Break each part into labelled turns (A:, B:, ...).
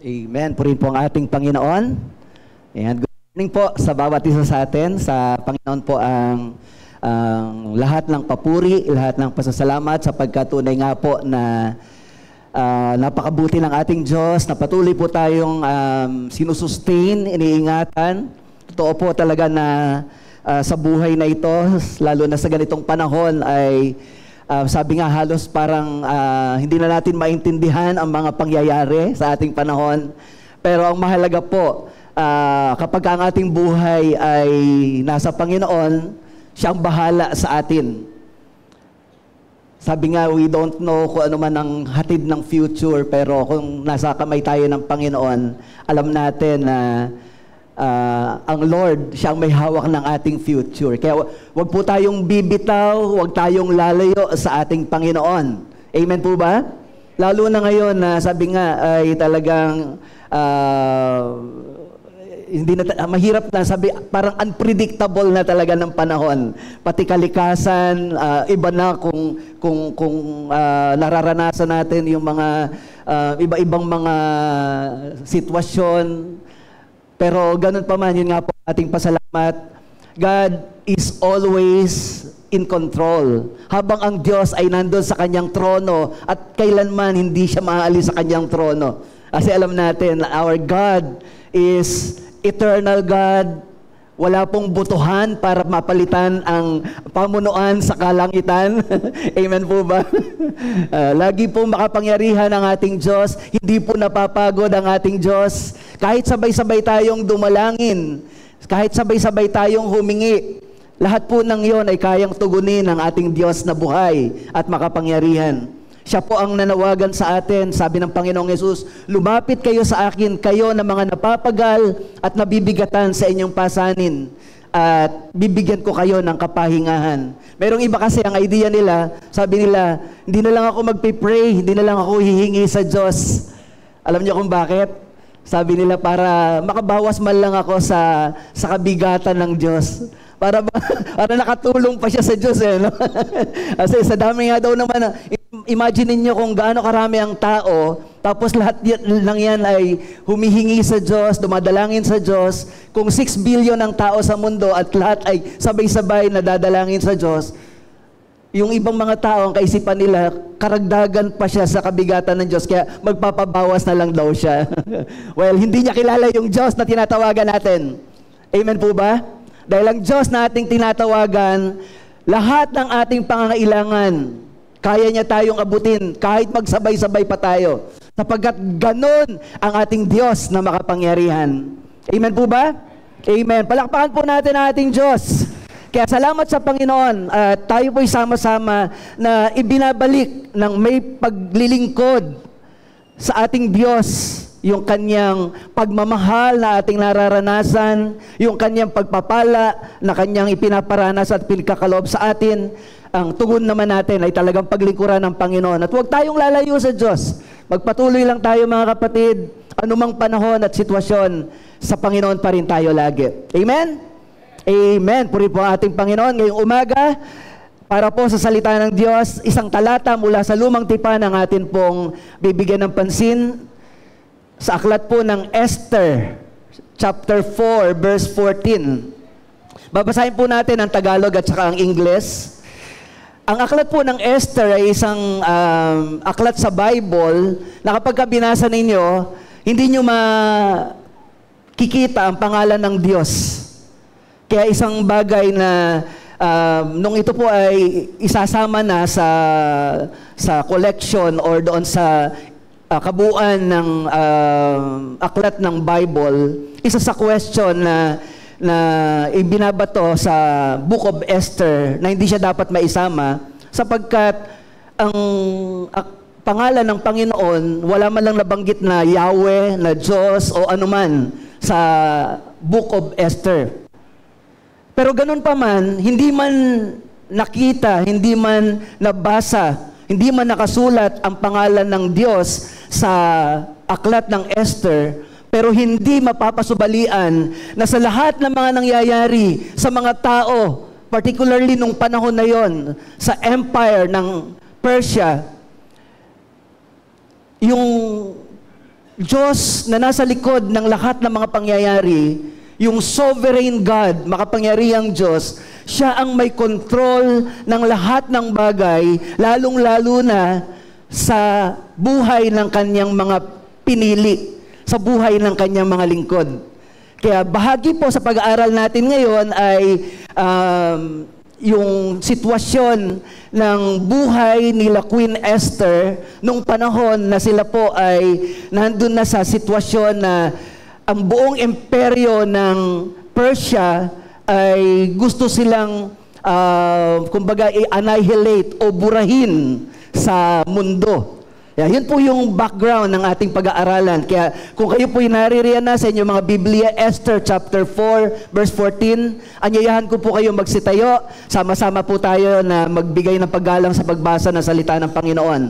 A: Amen. Purihin po ang ating Panginoon. Ayan. Good morning po sa bawat isa sa atin. Sa Panginoon po ang lahat ng papuri, lahat ng pasasalamat sapagkat tunay nga po na napakabuti ng ating Diyos, na patuloy po tayong sinusustain, iniingatan. Totoo po talaga na sa buhay na ito, lalo na sa ganitong panahon ay sabi nga halos parang hindi na natin maintindihan ang mga pangyayari sa ating panahon. Pero ang mahalaga po, kapag ang ating buhay ay nasa Panginoon, siya ang bahala sa atin. Sabi nga, we don't know kung ano man ang hatid ng future, pero kung nasa kamay tayo ng Panginoon, alam natin na ang Lord, siya ang may hawak ng ating future. Kaya wag po tayong bibitaw, wag tayong lalayo sa ating Panginoon. Amen po ba? Lalo na ngayon na sabi nga ay talagang hindi na mahirap na, sabi parang unpredictable na talaga ng panahon. Pati kalikasan, iba na kung nararanasan natin yung mga iba-ibang mga sitwasyon. Pero ganun pa man, yun nga po ating pasalamat. God is always in control. Habang ang Diyos ay nandun sa kanyang trono at kailanman hindi siya maaalis sa kanyang trono. Kasi alam natin, our God is eternal God. Wala pong butuhan para mapalitan ang pamunuan sa kalangitan. Amen po ba? Lagi pong makapangyarihan ang ating Diyos. Hindi po napapagod ang ating Diyos. Kahit sabay-sabay tayong dumalangin, kahit sabay-sabay tayong humingi, lahat po ng yon ay kayang tugunin ng ating Diyos na buhay at makapangyarihan. Siya po ang nanawagan sa atin. Sabi ng Panginoong Yesus, lumapit kayo sa akin, kayo na mga napapagal at nabibigatan sa inyong pasanin, at bibigyan ko kayo ng kapahingahan. Merong iba kasi ang idea nila, sabi nila, hindi na lang ako magpipray, hindi na lang ako hihingi sa Diyos. Alam niyo kung bakit? Sabi nila, para makabawas man lang ako sa kabigatan ng Diyos. Para nakatulong pa siya sa Diyos eh, no? Kasi sa dami nga daw naman, imagine niyo kung gaano karami ang tao, tapos lahat lang yan ay humihingi sa Diyos, dumadalangin sa Diyos. Kung 6 billion ang tao sa mundo at lahat ay sabay-sabay na dadalangin sa Diyos, yung ibang mga tao, ang kaisipan nila, karagdagan pa siya sa kabigatan ng Diyos, kaya magpapabawas na lang daw siya. Well, hindi niya kilala yung Diyos na tinatawagan natin. Amen po ba? Dahil ang Diyos na ating tinatawagan, lahat ng ating pangangailangan, kaya niya tayong abutin kahit magsabay-sabay pa tayo. Sapagkat ganun ang ating Diyos na makapangyarihan. Amen po ba? Amen. Palakpakan po natin ang ating Diyos. Kaya salamat sa Panginoon at tayo po'y sama-sama na ibinabalik ng may paglilingkod sa ating Diyos, yung kanyang pagmamahal na ating nararanasan, yung kanyang pagpapala na kanyang ipinaparanas at pinagkakaloob sa atin. Ang tugon naman natin ay talagang paglingkuran ng Panginoon. At huwag tayong lalayo sa Diyos. Magpatuloy lang tayo mga kapatid, anumang panahon at sitwasyon, sa Panginoon pa rin tayo lagi. Amen? Amen. Puri po ang ating Panginoon. Ngayong umaga, para po sa salita ng Diyos, isang talata mula sa Lumang Tipan ang atin pong bibigyan ng pansin. Sa aklat po ng Esther, chapter 4, verse 14. Babasahin po natin ang Tagalog at saka ang Ingles. Ang aklat po ng Esther ay isang aklat sa Bible na kapag binasa ninyo, hindi nyo makikita ang pangalan ng Diyos. Kaya isang bagay na nung ito po ay isasama na sa collection or doon sa kabuuan ng aklat ng Bible, isa sa question na ibinabato sa Book of Esther na hindi siya dapat maisama sapagkat ang pangalan ng Panginoon, wala man lang nabanggit na Yahweh, na Diyos o anuman sa Book of Esther. Pero ganun pa man, hindi man nakita, hindi man nabasa, hindi man nakasulat ang pangalan ng Diyos sa aklat ng Esther, pero hindi mapapasubalian na sa lahat ng mga nangyayari sa mga tao, particularly nung panahon na yon, sa empire ng Persia, yung Diyos na nasa likod ng lahat ng mga pangyayari, yung sovereign God, makapangyarihang Diyos, siya ang may control ng lahat ng bagay, lalong-lalo na sa buhay ng kanyang mga pinili, sa buhay ng kanyang mga lingkod. Kaya bahagi po sa pag-aaral natin ngayon ay yung sitwasyon ng buhay nila Queen Esther nung panahon na sila po ay nandun na sa sitwasyon na ang buong imperyo ng Persia ay gusto silang kumbaga i-annihilate o burahin sa mundo. Yun po yung background ng ating pag-aaralan. Kaya kung kayo po'y naririyan na sa inyong mga Biblia, Esther chapter 4, verse 14, anyayahan ko po kayo magsitayo. Sama-sama po tayo na magbigay ng paggalang sa pagbasa ng salita ng Panginoon.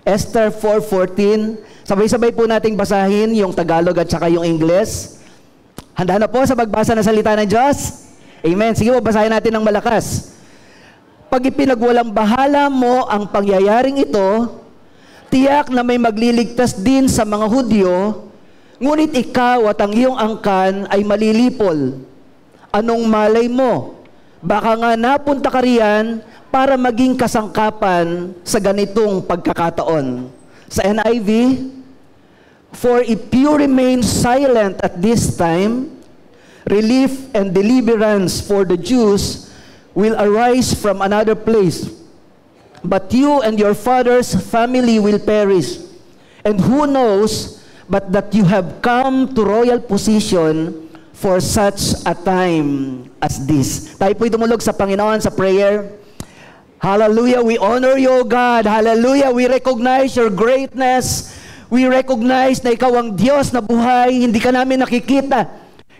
A: Esther 4:14, sabay-sabay po nating basahin yung Tagalog at saka yung Ingles. Handa na po sa pagbasa ng salita ng Diyos? Amen. Sige po, basahin natin ng malakas. Pag ipinagwalang bahala mo ang pangyayaring ito, tiyak na may magliligtas din sa mga Hudyo, ngunit ikaw at ang iyong angkan ay malilipol. Anong malay mo? Baka nga napunta ka riyan para maging kasangkapan sa ganitong pagkakataon. Sa NIV, for if you remain silent at this time, relief and deliverance for the Jews will arise from another place. But you and your father's family will perish. And who knows but that you have come to royal position for such a time as this. Tayo po'y dumulog sa Panginoon sa prayer. Hallelujah, we honor you, God. Hallelujah, we recognize your greatness. We recognize na ikaw ang Diyos na buhay. Hindi ka namin nakikita.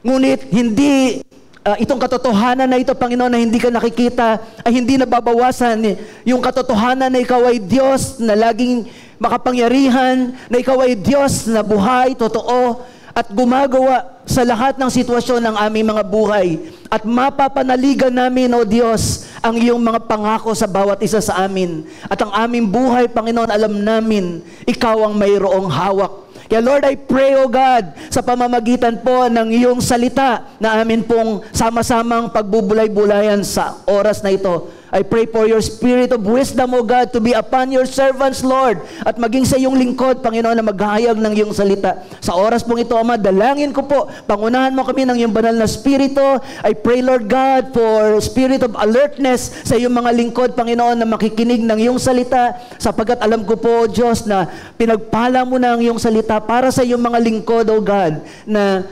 A: Ngunit hindi itong katotohanan na ito, Panginoon, na hindi ka nakikita, ay hindi nababawasan. Yung katotohanan na ikaw ay Diyos na laging makapangyarihan, na ikaw ay Diyos na buhay, totoo, at gumagawa sa lahat ng sitwasyon ng aming mga buhay. At mapapanaligan namin, O Diyos, ang iyong mga pangako sa bawat isa sa amin. At ang aming buhay, Panginoon, alam namin, ikaw ang mayroong hawak. Kaya Lord, I pray, O God, sa pamamagitan po ng iyong salita na amin pong sama-samang pagbubulay-bulayan sa oras na ito. I pray for your spirit of wisdom, O God, to be upon your servants, Lord, at maging sa iyong lingkod, Panginoon, na maghahayag ng iyong salita. Sa oras pong ito, Ama, dalangin ko po, pangunahan mo kami ng iyong banal na spirito. I pray, Lord God, for spirit of alertness sa iyong mga lingkod, Panginoon, na makikinig ng iyong salita, sapagkat alam ko po, Diyos, na pinagpala mo na ang iyong salita para sa iyong mga lingkod, O God, na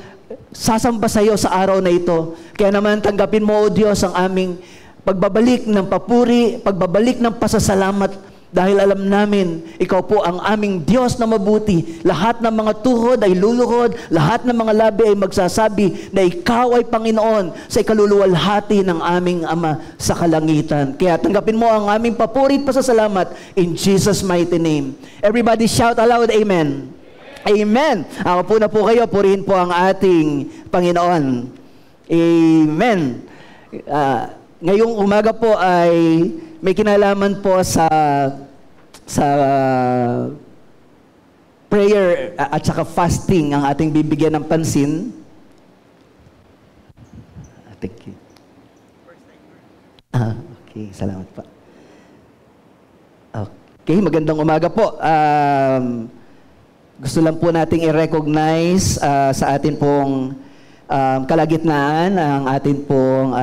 A: sasamba sa iyo sa araw na ito. Kaya naman, tanggapin mo, O Diyos, ang aming pagbabalik ng papuri, pagbabalik ng pasasalamat, dahil alam namin, ikaw po ang aming Diyos na mabuti. Lahat ng mga tuhod ay luluhod, lahat ng mga labi ay magsasabi na ikaw ay Panginoon sa ikaluluwalhati ng aming Ama sa kalangitan. Kaya tanggapin mo ang aming papuri at pasasalamat in Jesus' mighty name. Everybody shout aloud, Amen. Amen. Ako po na po kayo, purihin po ang ating Panginoon. Amen. Ngayong umaga po ay may kinalaman po sa prayer at saka fasting ang ating bibigyan ng pansin. Thank you. Okay, salamat po. Okay, magandang umaga po. Gusto lang po nating i-recognize sa atin pong kalagitnaan ang atin pong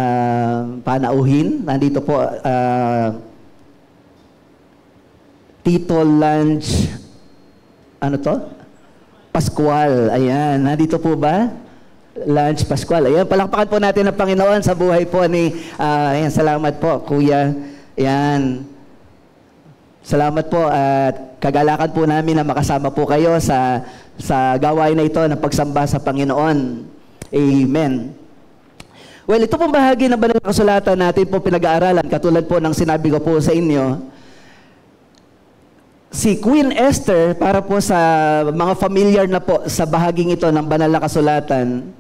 A: panauhin. Nandito po Tito Lunch, ano to? Pascual. Ayan, nandito po ba? Lunch Pascual. Ayan, palakpakan po natin ang Panginoon sa buhay po ni, ayan, salamat po, Kuya. Ayan. Salamat po at kagalakan po namin na makasama po kayo sa gawain na ito ng pagsamba sa Panginoon. Amen. Well, ito pong bahagi ng banal na kasulatan natin po pinag-aaralan, katulad po ng sinabi ko po sa inyo. Si Queen Esther, para po sa mga familiar na po sa bahaging ito ng banal na kasulatan,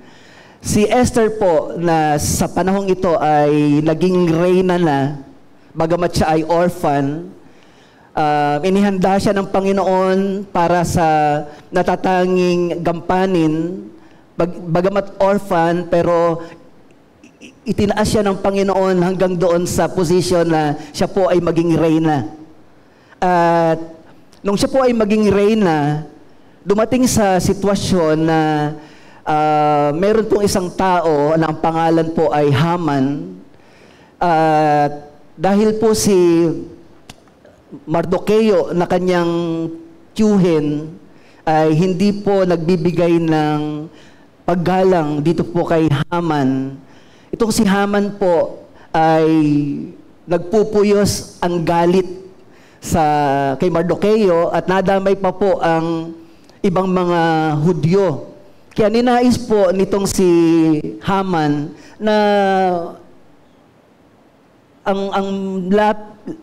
A: si Esther po na sa panahong ito ay naging reyna na, bagamat siya ay orphan, Inihanda siya ng Panginoon para sa natatanging gampanin, bagamat orphan, pero itinaas siya ng Panginoon hanggang doon sa posisyon na siya po ay maging reyna. At nung siya po ay maging reyna, dumating sa sitwasyon na meron pong isang tao na ang pangalan po ay Haman. Dahil po si Mardoqueo na kanyang tiyuhin ay hindi po nagbibigay ng paggalang dito po kay Haman. Itong si Haman po ay nagpupuyos ang galit kay Mardoqueo at nadamay pa po ang ibang mga Hudyo. Kaya ninais po nitong si Haman na ang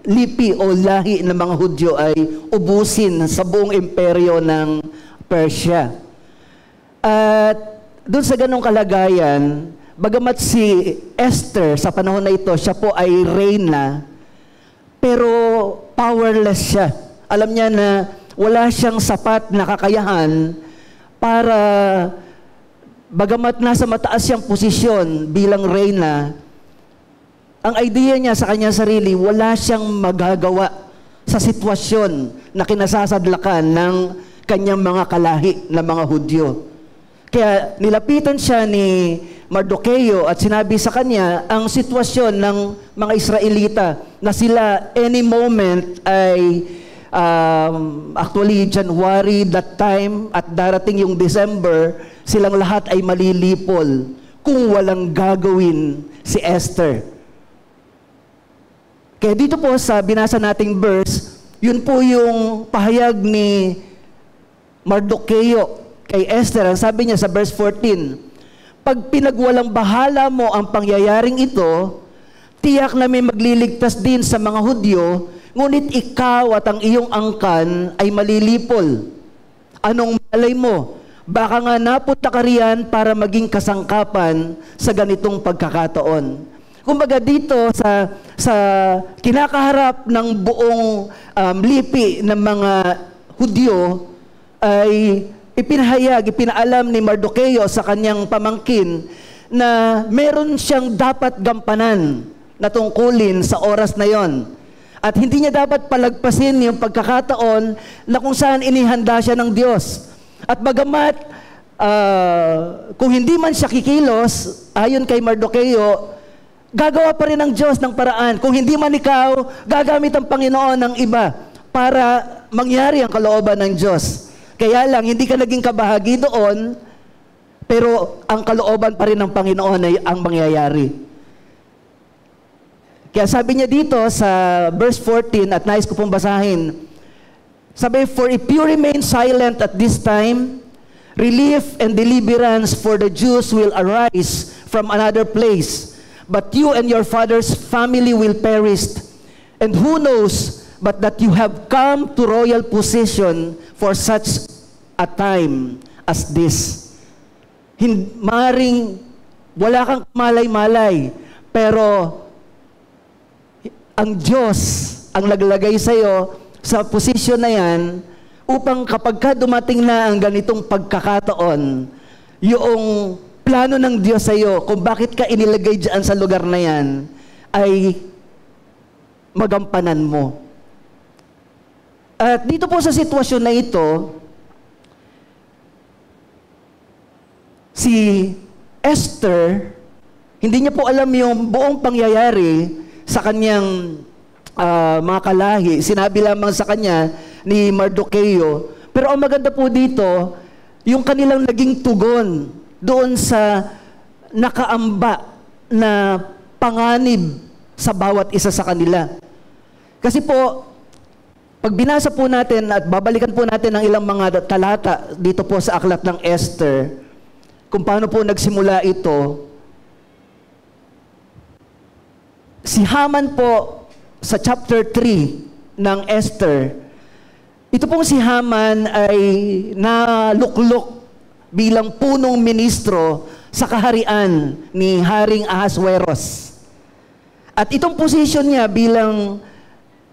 A: lipi o lahi ng mga Hudyo ay ubusin sa buong imperyo ng Persia. At doon sa ganong kalagayan, bagamat si Esther sa panahon na ito, siya po ay reyna, pero powerless siya. Alam niya na wala siyang sapat na kakayahan para, bagamat nasa mataas siyang posisyon bilang reyna, ang idea niya sa kanyang sarili, wala siyang magagawa sa sitwasyon na kinasasadlakan ng kanyang mga kalahi na mga Hudyo. Kaya nilapitan siya ni Mardoqueo at sinabi sa kanya ang sitwasyon ng mga Israelita na sila any moment ay actually January that time at darating yung December, silang lahat ay malilipol kung walang gagawin si Esther. Kaya dito po sa binasa nating verse, yun po yung pahayag ni Mardoqueo kay Esther. Ang sabi niya sa verse 14, pag pinagwalang bahala mo ang pangyayaring ito, tiyak na may magliligtas din sa mga Hudyo, ngunit ikaw at ang iyong angkan ay malilipol. Anong malay mo? Baka nga napunta ka riyan para maging kasangkapan sa ganitong pagkakataon. Kumbaga dito sa kinakaharap ng buong lipi ng mga Hudyo ay ipinaalam ni Mardoqueo sa kanyang pamangkin na meron siyang dapat gampanan na tungkulin sa oras na yon. At hindi niya dapat palagpasin yung pagkakataon na kung saan inihanda siya ng Diyos. At bagamat kung hindi man siya kikilos, ayon kay Mardoqueo, gagawa pa rin ng Diyos ng paraan. Kung hindi man ikaw, gagamit ang Panginoon ng iba para mangyari ang kalooban ng Diyos. Kaya lang, hindi ka naging kabahagi doon, pero ang kalooban pa rin ng Panginoon ay ang mangyayari. Kaya sabi niya dito sa verse 14, at nais ko pong basahin, sabi, for if you remain silent at this time, relief and deliverance for the Jews will arise from another place. But you and your father's family will perish. And who knows but that you have come to royal position for such a time as this. Maring wala kang malay-malay, pero ang Diyos ang naglagay sa iyo sa posisyon na yan upang kapag ka dumating na ang ganitong pagkakataon, yung plano ng Diyos sa iyo, kung bakit ka inilagay dyan sa lugar na yan, ay magampanan mo. At dito po sa sitwasyon na ito, si Esther, hindi niya po alam yung buong pangyayari sa kanyang mga kalahi. Sinabi lamang sa kanya ni Mardoqueo. Pero ang maganda po dito, yung kanilang naging tugon doon sa nakaamba na panganib sa bawat isa sa kanila. Kasi po, pag binasa po natin at babalikan po natin ang ilang mga talata dito po sa aklat ng Esther, kung paano po nagsimula ito, si Haman po sa chapter 3 ng Esther, ito pong si Haman ay naluklok bilang punong ministro sa kaharian ni Haring Ahasuerus. At itong posisyon niya bilang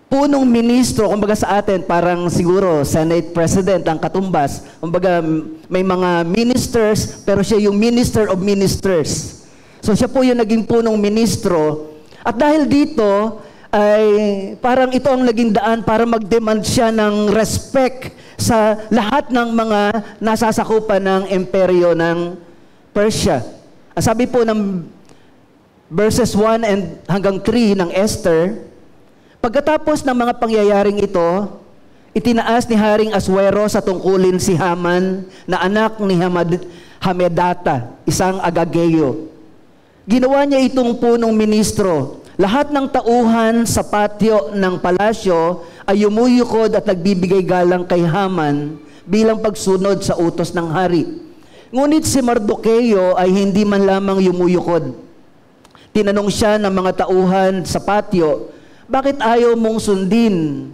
A: punong ministro, kumbaga sa atin, parang siguro Senate President ang katumbas. Kumbaga may mga ministers, pero siya yung Minister of Ministers. So siya po yung naging punong ministro. At dahil dito, ay parang ito ang naging daan para mag-demand siya ng respect sa lahat ng mga nasasakupan ng imperyo ng Persia. Sabi po ng verses 1 and hanggang 3 ng Esther, pagkatapos ng mga pangyayaring ito, itinaas ni Haring Aswero sa tungkulin si Haman na anak ni Hamedata, isang Agageo. Ginawa niya itong punong ministro. Lahat ng tauhan sa patio ng palasyo ay yumuyukod at nagbibigay galang kay Haman bilang pagsunod sa utos ng hari. Ngunit si Mardukeo ay hindi man lamang yumuyukod. Tinanong siya ng mga tauhan sa patio, bakit ayaw mong sundin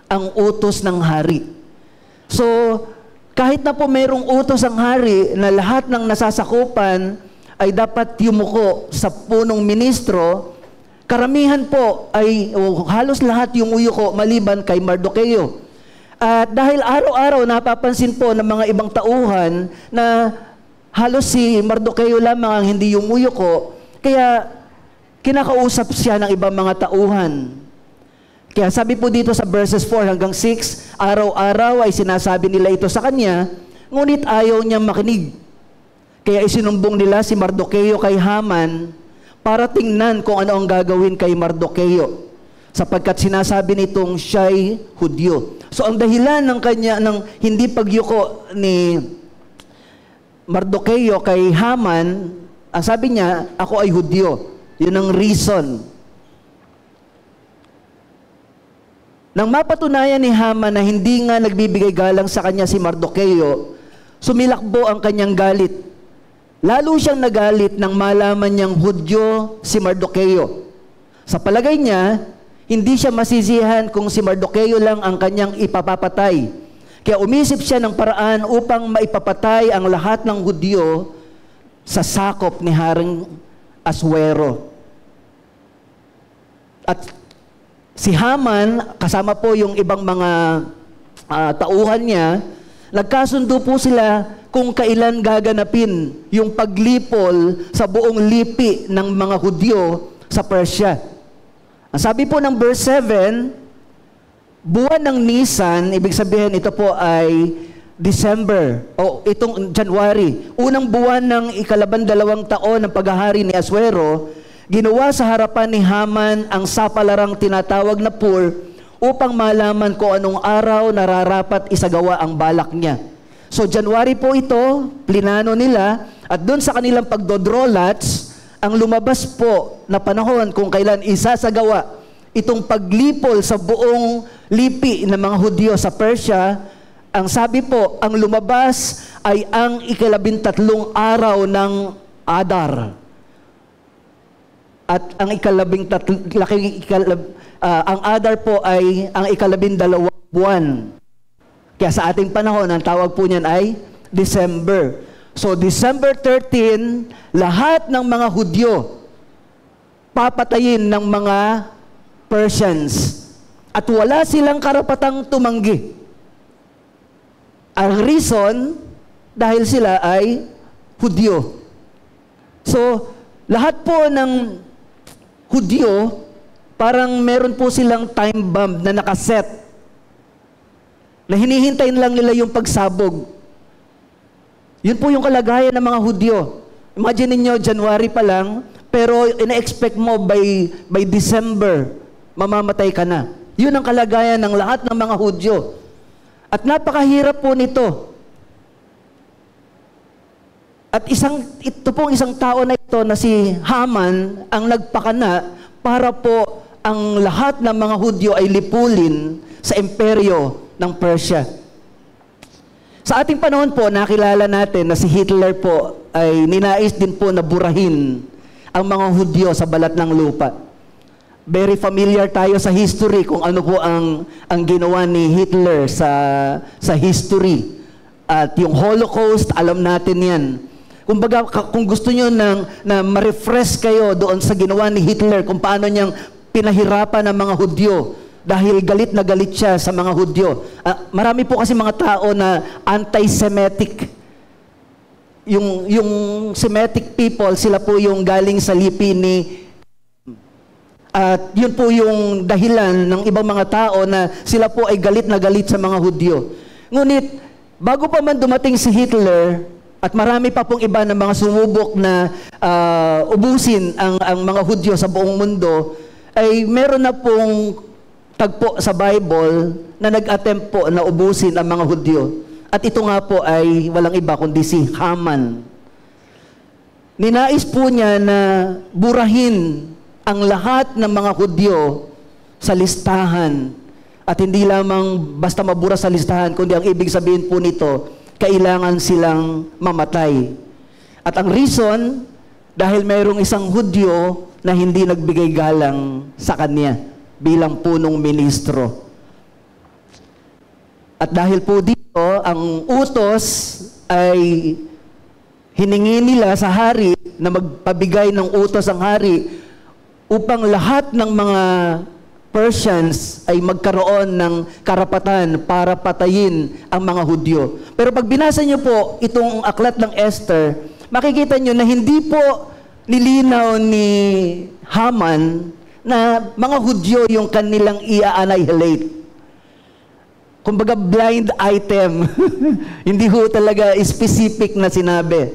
A: ang utos ng hari? So, kahit na po mayroong utos ang hari na lahat ng nasasakupan ay dapat yumuko sa punong ministro, karamihan po ay halos lahat yumuyuko maliban kay Mardukeo. At dahil araw-araw napapansin po ng mga ibang tauhan na halos si Mardukeo lamang ang hindi yumuyuko, kaya kinakausap siya ng ibang mga tauhan. Kaya sabi po dito sa verses 4 hanggang 6, araw-araw ay sinasabi nila ito sa kanya, ngunit ayaw niya makinig. Kaya isinumbong nila si Mardukeo kay Haman para tingnan kung ano ang gagawin kay Mardukeo, sapagkat sinasabi nitong siya'y Hudyo. So ang dahilan ng kanya ng hindi pagyuko ni Mardukeo kay Haman, ang sabi niya, ako ay Hudyo. Yun ang reason. Nang mapatunayan ni Haman na hindi nga nagbibigay galang sa kanya si Mardukeo, sumilakbo ang kanyang galit. Lalo siyang nagalit nang malaman niyang Hudyo si Mardukeo. Sa palagay niya, hindi siya masisihan kung si Mardukeo lang ang kanyang ipapapatay. Kaya umisip siya ng paraan upang maipapatay ang lahat ng Hudyo sa sakop ni Haring Aswero. At si Haman, kasama po yung ibang mga tauhan niya, nagkasundo po sila kung kailan gaganapin yung paglipol sa buong lipi ng mga Hudyo sa Persia. Ang sabi po ng verse 7, buwan ng Nisan, ibig sabihin ito po ay December, o itong January, unang buwan ng ikalabandalawang taon ng paghahari ni Aswero, ginawa sa harapan ni Haman ang sapalarang tinatawag na Pur upang malaman kung anong araw nararapat isagawa ang balak niya. So January po ito, plinano nila, at doon sa kanilang pagdodraw lots, ang lumabas po na panahon kung kailan isasagawa itong paglipol sa buong lipi ng mga Hudyo sa Persia, ang sabi po, ang lumabas ay ang 13 araw ng Adar. At ang ang Adar po ay ang 12 buwan. Kaya sa ating panahon, ang tawag po niyan ay December. So December 13, lahat ng mga Hudyo papatayin ng mga Persians. At wala silang karapatang tumanggi. Ang reason, dahil sila ay Hudyo. So, lahat po ng Hudyo, parang meron po silang time bomb na nakaset na hinihintayin lang nila yung pagsabog. Yun po yung kalagayan ng mga Hudyo. Imagine niyo January pa lang, pero ina-expect mo by December, mamamatay ka na. Yun ang kalagayan ng lahat ng mga Hudyo. At napakahirap po nito. At ito pong isang tao na ito na si Haman ang nagpakana para po ang lahat ng mga Hudyo ay lipulin sa imperyo ng Persia. Sa ating panahon po, nakilala natin na si Hitler po ay ninais din po na burahin ang mga Hudyo sa balat ng lupa. Very familiar tayo sa history kung ano po ang ginawa ni Hitler sa history. At yung Holocaust, alam natin yan. Kumbaga, kung gusto nyo na ma-refresh kayo doon sa ginawa ni Hitler, kung paano niyang pinahirapan ang mga Hudyo dahil galit na galit siya sa mga Hudyo. Marami po kasi mga tao na anti-Semitic. Yung Semitic people, sila po yung galing sa lipi ni at yun po yung dahilan ng ibang mga tao na sila po ay galit na galit sa mga Hudyo. Ngunit, bago pa man dumating si Hitler, at marami pa pong iba na mga sumubok na ubusin ang mga Hudyo sa buong mundo, ay meron na pong tagpo sa Bible na nag-attempt po na ubusin ang mga Hudyo. At ito nga po ay walang iba kundi si Haman. Ninais po niya na burahin ang lahat ng mga Hudyo sa listahan. At hindi lamang basta mabura sa listahan, kundi ang ibig sabihin po nito, kailangan silang mamatay. At ang reason, dahil mayroong isang Hudyo na hindi nagbigay galang sa kanya bilang punong ministro. At dahil po dito, ang utos ay hiningi nila sa hari na magpabigay ng utos ang hari upang lahat ng mga Persians ay magkaroon ng karapatan para patayin ang mga Hudyo. Pero pag binasa niyo po itong aklat ng Esther, makikita niyo na hindi po nilinaw ni Haman na mga Hudyo yung kanilang i-annihilate. Kumbaga blind item. Hindi ho talaga specific na sinabi.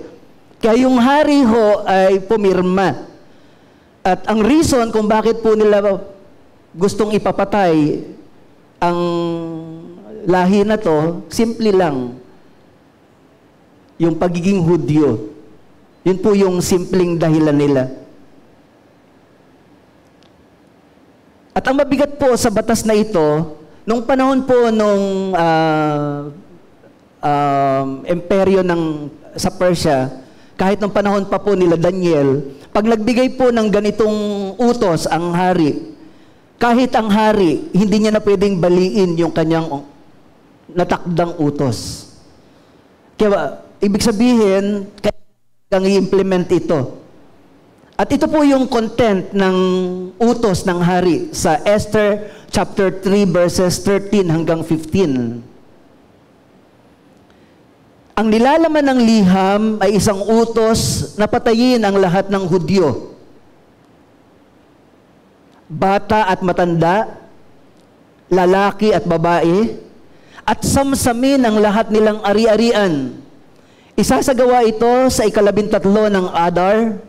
A: Kaya yung hari ho ay pumirma. At ang reason kung bakit po nila gustong ipapatay ang lahi na to, simple lang. Yung pagiging Hudyo. Yun po yung simpleng dahilan nila. At ang mabigat po sa batas na ito, nung panahon po nung imperyo sa Persia, kahit nung panahon pa po nila Daniel, pag nagbigay po ng ganitong utos ang hari, kahit ang hari, hindi niya na pwedeng baliin yung kanyang natakdang utos. Kaya, ibig sabihin, kailangang i-implement ito. At ito po yung content ng utos ng hari sa Esther chapter 3 verses 13 hanggang 15. Ang nilalaman ng liham ay isang utos na patayin ang lahat ng Hudyo. Bata at matanda, lalaki at babae, at samsamin ang lahat nilang ari-arian. Isasagawa ito sa 13 ng Adar.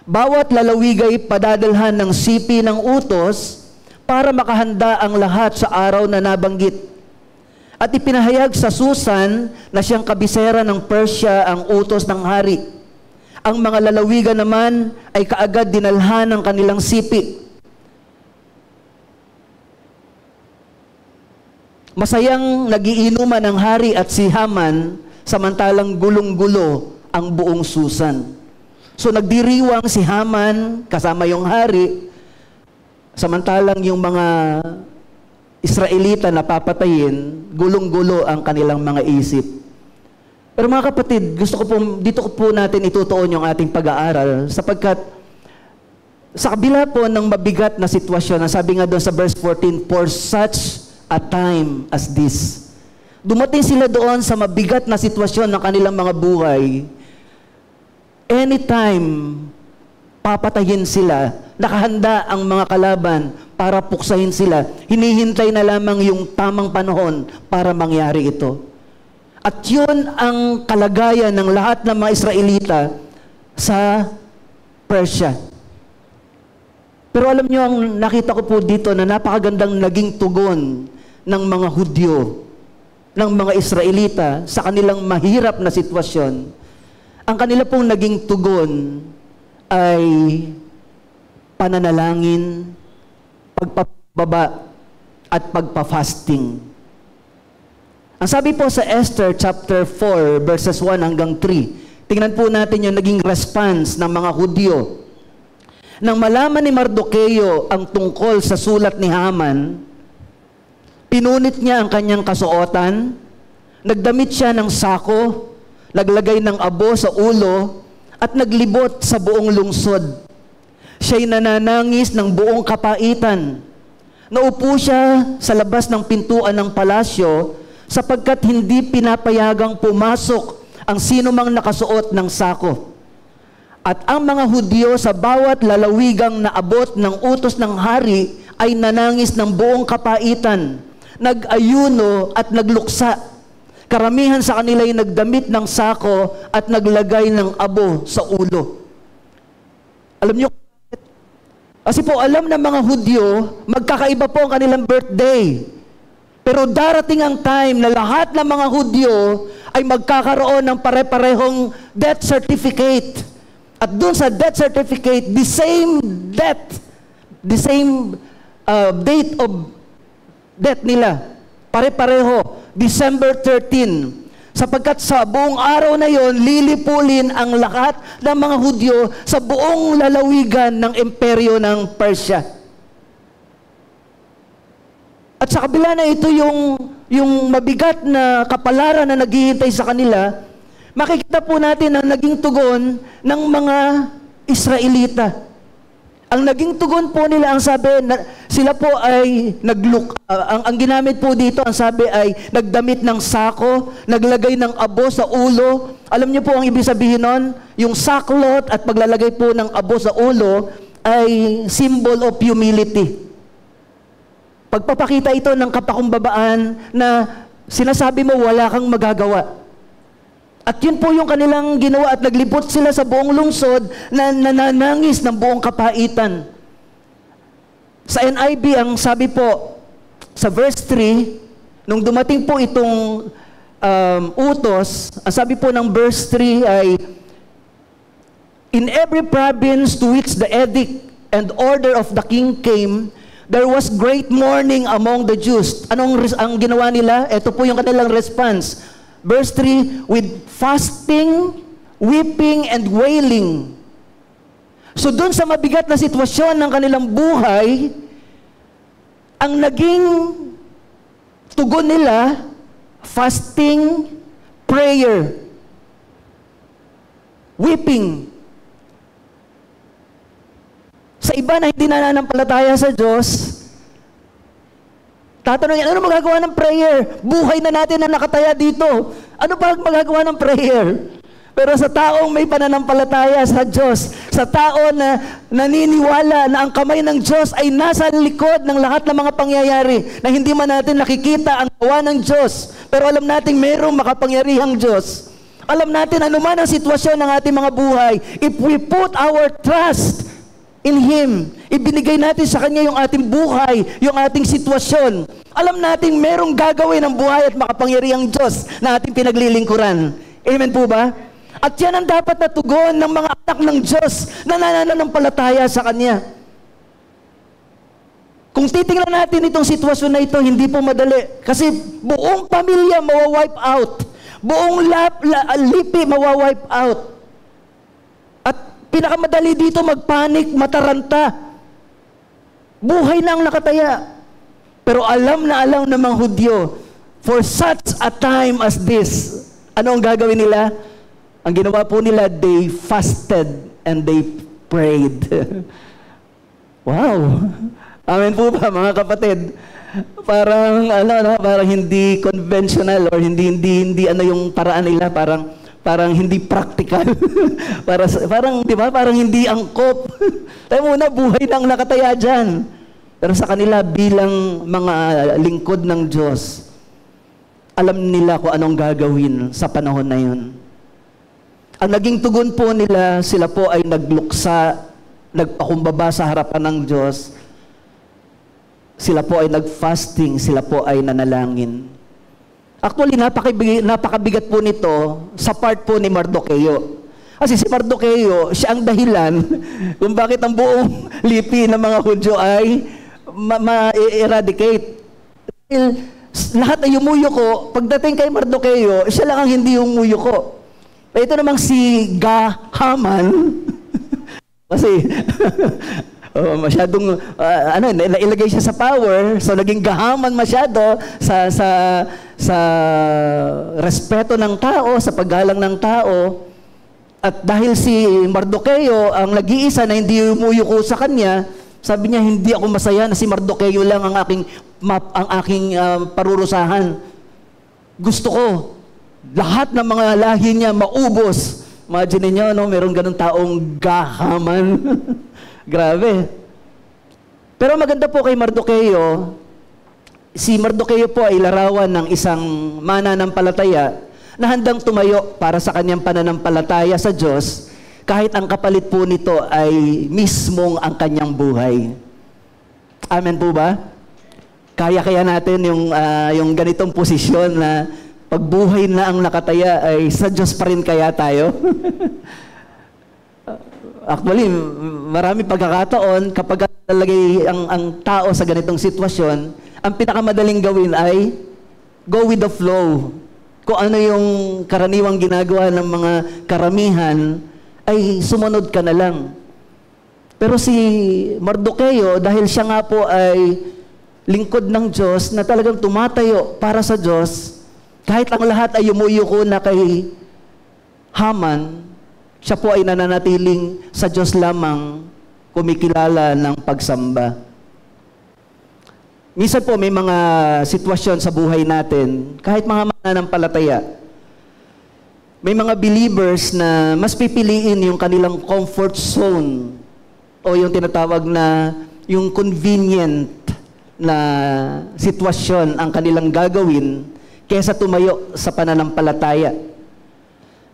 A: Bawat lalawigay padadalhan ng sipi ng utos para makahanda ang lahat sa araw na nabanggit. At ipinahayag sa Susan na siyang kabisera ng Persia ang utos ng hari. Ang mga lalawigan naman ay kaagad dinalhan ng kanilang sipi. Masayang nagiinuman ang hari at si Haman, samantalang gulong-gulo ang buong Susan. So nagdiriwang si Haman kasama yung hari, samantalang yung mga Israelita na papatayin, gulong-gulo ang kanilang mga isip. Pero mga kapatid, dito ko po natin itutuon yung ating pag-aaral sapagkat sa kabila po ng mabigat na sitwasyon, sabi nga doon sa verse 14, for such a time as this. Dumating sila doon sa mabigat na sitwasyon ng kanilang mga buhay. Anytime, papatayin sila, nakahanda ang mga kalaban para puksahin sila. Hinihintay na lamang yung tamang panahon para mangyari ito. At yun ang kalagayan ng lahat ng mga Israelita sa Persia. Pero alam nyo, ang nakita ko po dito na napakagandang naging tugon ng mga Hudyo, ng mga Israelita sa kanilang mahirap na sitwasyon. Ang kanila pong naging tugon ay pananalangin, pagpababa, at pagpa-fasting. Ang sabi po sa Esther chapter 4 verses 1 hanggang 3, tingnan po natin yung naging response ng mga Hudyo. Nang malaman ni Mardoqueo ang tungkol sa sulat ni Haman, pinunit niya ang kanyang kasuotan, nagdamit siya ng sako, naglagay ng abo sa ulo, at naglibot sa buong lungsod. Siya'y nananangis ng buong kapaitan. Naupo siya sa labas ng pintuan ng palasyo sapagkat hindi pinapayagang pumasok ang sinumang nakasuot ng sako. At ang mga Hudyo sa bawat lalawigang naabot ng utos ng hari ay nanangis ng buong kapaitan, nag-ayuno at nagluksa. Karamihan sa kanila ay nagdamit ng sako at naglagay ng abo sa ulo. Alam niyo, kasi po alam ng mga Hudyo, magkakaiba po ang kanilang birthday. Pero darating ang time na lahat ng mga Hudyo ay magkakaroon ng pare-parehong death certificate. At doon sa death certificate, the same death, the same date of death nila. Pare-pareho, December 13. Sapagkat sa buong araw na yon, lilipulin ang lahat ng mga Hudyo sa buong lalawigan ng imperyo ng Persia. At sa kabila na ito yung mabigat na kapalaran na naghihintay sa kanila, makikita po natin ang naging tugon ng mga Israelita. Ang naging tugon po nila, ang sabi, sila po ay ang ginamit po dito, ang sabi ay nagdamit ng sako, naglagay ng abo sa ulo. Alam niyo po ang ibig sabihin nun? Yung saklot at paglalagay po ng abo sa ulo ay symbol of humility. Pagpapakita ito ng kapakumbabaan na sinasabi mo wala kang magagawa. At yun po yung kanilang ginawa at naglibot sila sa buong lungsod na nananangis ng buong kapaitan. Sa NIV, ang sabi po sa verse 3, nung dumating po itong utos, ang sabi po ng verse 3 ay, "In every province to which the edict and order of the king came, there was great mourning among the Jews." Anong ang ginawa nila? Ito po yung kanilang response. Verse 3, "With fasting, weeping, and wailing." So dun sa mabigat na sitwasyon ng kanilang buhay, ang naging tugon nila, fasting, prayer, weeping. Sa iba na hindi nananampalataya sa Diyos, tatanungin, ano magagawa ng prayer? Buhay na natin na nakataya dito. Ano pa magagawa ng prayer? Pero sa taong may pananampalataya sa Diyos, sa tao na naniniwala na ang kamay ng Diyos ay nasa likod ng lahat ng mga pangyayari, na hindi man natin nakikita ang gawa ng Diyos, pero alam natin mayroong makapangyarihang Diyos. Alam natin ano man ang sitwasyon ng ating mga buhay, if we put our trust in Him, ibinigay natin sa Kanya yung ating buhay, yung ating sitwasyon, alam natin merong gagawin ng buhay at makapangyarihang Diyos na ating pinaglilingkuran. Amen po ba? At yan ang dapat na tugon ng mga anak ng Diyos na nananampalataya sa Kanya. Kung titingnan natin itong sitwasyon na ito, hindi po madali. Kasi buong pamilya mawa-wipe out. Buong lipi mawa-wipe out. At pinakamadali dito magpanik, mataranta. Buhay na ang nakataya. Pero alam na alam ng mga Hudyo, for such a time as this, ano ang gagawin nila? Ang ginawa po nila, they fasted and they prayed. Wow! Amen po ba, mga kapatid? Parang, parang hindi conventional or hindi yung paraan nila, parang hindi practical. parang, di ba? Parang hindi angkop. Tayo muna, buhay nang nakataya dyan. Pero sa kanila, bilang mga lingkod ng Diyos, alam nila kung anong gagawin sa panahon na yun. Ang naging tugon po nila, sila po ay nagluksa, nagpakumbaba sa harapan ng Diyos. Sila po ay nag-fasting, sila po ay nanalangin. Actually, napakabigat po nito sa part po ni Mardoqueo. Kasi si Mardoqueo, siya ang dahilan kung bakit ang buong lipi ng mga Hudyo ay ma-eradicate. Lahat ay yumuyuko, pagdating kay Mardoqueo, siya lang ang hindi yumuyuko. Ito namang si Haman, kasi masyadong, nailagay siya sa power, so naging gahaman masyado sa respeto ng tao, sa paggalang ng tao. At dahil si Mardoqueo ang nag-iisa na hindi umuyuko sa kanya, Sabi niya, hindi ako masaya na si Mardoqueo lang ang aking parurusahan. Gusto ko, lahat ng mga lahi niya maubos. Imagine niyo, no? Meron ganun taong gahaman. Grabe. Pero maganda po kay Mardoqueo, si Mardoqueo po ay larawan ng isang mananampalataya na handang tumayo para sa kanyang pananampalataya sa Diyos, kahit ang kapalit po nito ay mismong ang kanyang buhay. Amen po ba? Kaya natin yung ganitong posisyon na pagbuhay na ang nakataya ay sa Diyos pa rin kaya tayo? Actually, marami pagkakataon kapag talagay ang tao sa ganitong sitwasyon, ang pinakamadaling gawin ay go with the flow. Kung ano yung karaniwang ginagawa ng mga karamihan, ay sumunod ka na lang. Pero si Mardoqueo, dahil siya nga po ay lingkod ng Diyos na talagang tumatayo para sa Diyos, kahit ang lahat ay yumuyuko na kay Haman, siya po ay nananatiling sa Diyos lamang, kumikilala ng pagsamba. Minsan po may mga sitwasyon sa buhay natin, kahit mga mananampalataya, may mga believers na mas pipiliin yung kanilang comfort zone o yung tinatawag na yung convenient na sitwasyon ang kanilang gagawin kaysa tumayo sa pananampalataya.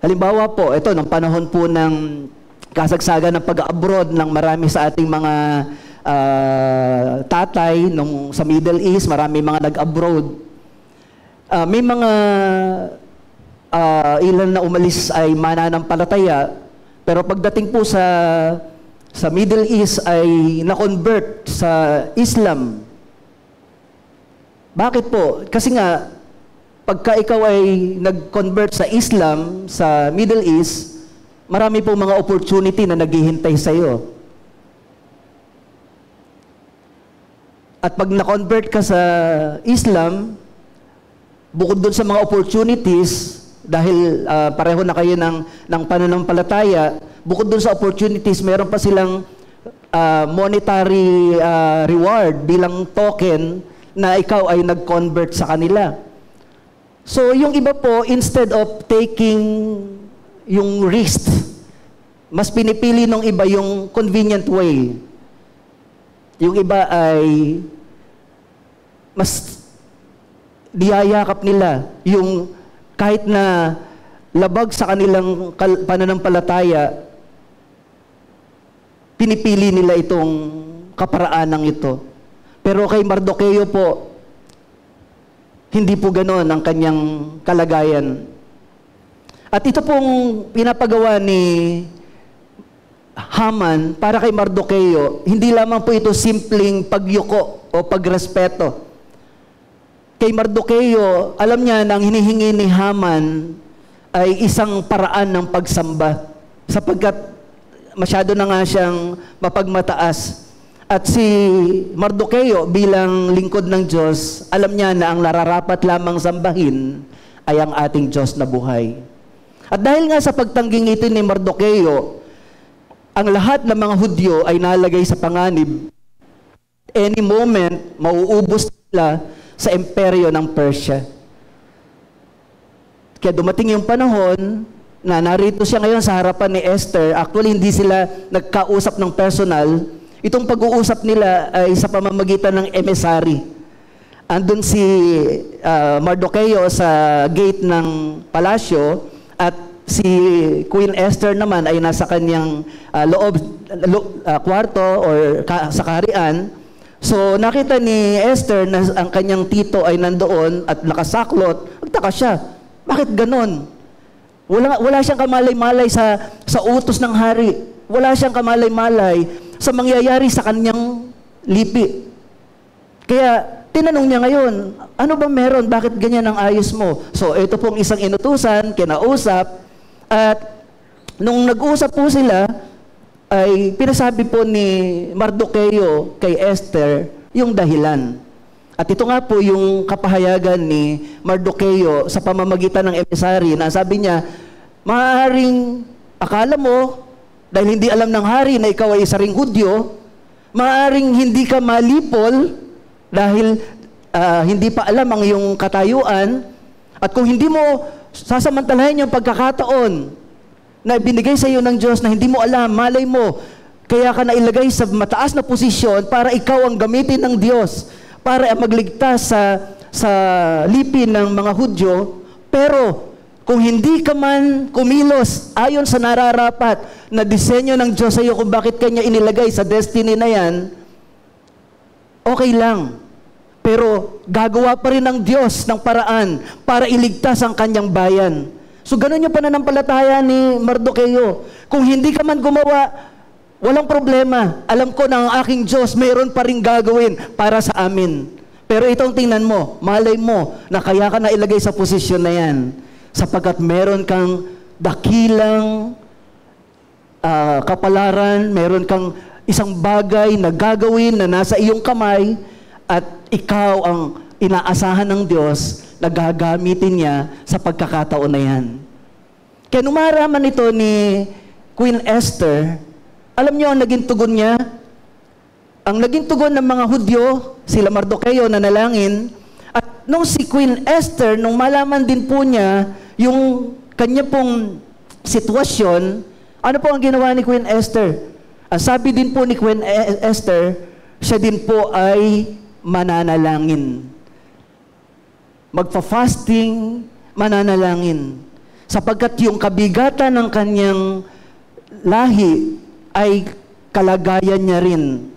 A: Halimbawa po, ito, ng panahon po ng kasagsagan ng pag-abroad ng marami sa ating mga tatay sa Middle East, marami mga nag-abroad. May mga ilan na umalis ay mananampalataya, pero pagdating po sa Middle East ay na-convert sa Islam. Bakit po? Kasi nga, pagka ikaw ay nag-convert sa Islam, sa Middle East, marami po mga opportunity na naghihintay sa iyo. At pag na-convert ka sa Islam, bukod doon sa mga opportunities, dahil pareho na kayo ng pananampalataya, bukod doon sa opportunities, meron pa silang monetary reward bilang token na ikaw ay nag-convert sa kanila. So, yung iba po, instead of taking yung risk, mas pinipili ng iba yung convenient way. Yung iba ay mas niyayakap nila yung kahit na labag sa kanilang pananampalataya, pinipili nila itong kaparaanang ito. Pero kay Mardoqueo po, hindi po ganoon ang kanyang kalagayan. At ito pong pinapagawa ni Haman para kay Mardoqueo, hindi lamang po ito simpleng pagyuko o pagrespeto. Kay Mardoqueo, alam niya na ang hinihingi ni Haman ay isang paraan ng pagsamba, sapagkat masyado na nga siyang mapagmataas. At si Mardoqueo bilang lingkod ng Diyos, alam niya na ang nararapat lamang sambahin ay ang ating Diyos na buhay. At dahil nga sa pagtangging ito ni Mardoqueo, ang lahat ng mga Hudyo ay nalagay sa panganib. Any moment, mauubos sila sa imperyo ng Persia. Kaya dumating yung panahon na narito siya ngayon sa harapan ni Esther. Actually, hindi sila nagkausap ng personal. Itong pag-uusap nila ay sa pamamagitan ng emissary. Andun si Mardoqueo sa gate ng palasyo at si Queen Esther naman ay nasa kanyang kwarto or sa kaharian. So nakita ni Esther na ang kanyang tito ay nandoon at nakasaklot. Nagtaka siya. Bakit ganon? Wala siyang kamalay-malay sa utos ng hari. Wala siyang kamalay-malay sa mangyayari sa kanyang lipi. Kaya tinanong niya ngayon, ano ba meron? Bakit ganyan ang ayos mo? So ito pong isang inutusan, kinausap, at nung nag-usap po sila, ay pinasabi po ni Mardoqueo kay Esther yung dahilan. At ito nga po yung kapahayagan ni Mardoqueo sa pamamagitan ng emissary na sabi niya, maaaring akala mo, dahil hindi alam ng hari na ikaw ay isa ring Hudyo, Maaring hindi ka malipol dahil hindi pa alam ang iyong katayuan. At kung hindi mo sasamantalahin yung pagkakataon na binigay sa iyo ng Diyos na hindi mo alam, malay mo, kaya ka nailagay sa mataas na posisyon para ikaw ang gamitin ng Diyos para magligtas sa lipin ng mga Hudyo. Pero kung hindi ka man kumilos ayon sa nararapat na disenyo ng Diyos sa iyo kung bakit kanya inilagay sa destiny na yan, okay lang. Pero gagawa pa rin ng Diyos ng paraan para iligtas ang kanyang bayan. So ganun yung pananampalataya ni Mardoqueo. Kung hindi ka man gumawa, walang problema. Alam ko na ang aking Diyos mayroon pa rin gagawin para sa amin. Pero itong tingnan mo, malay mo na kaya ka nailagay sa posisyon na yan sapagkat meron kang dakilang kapalaran, meron kang isang bagay na gagawin na nasa iyong kamay at ikaw ang inaasahan ng Diyos na gagamitin niya sa pagkakataon na yan. Kaya nung maraman ito ni Queen Esther, alam niyo ang naging tugon niya? Ang naging tugon ng mga Hudyo, sila Mardoqueo nanalangin, at nung si Queen Esther, nung malaman din po niya yung kanya pong sitwasyon, ano po ang ginawa ni Queen Esther? Ang sabi din po ni Queen Esther, siya din po ay mananalangin. Magpa-fasting, mananalangin. Sapagkat yung kabigatan ng kanyang lahi ay kalagayan niya rin.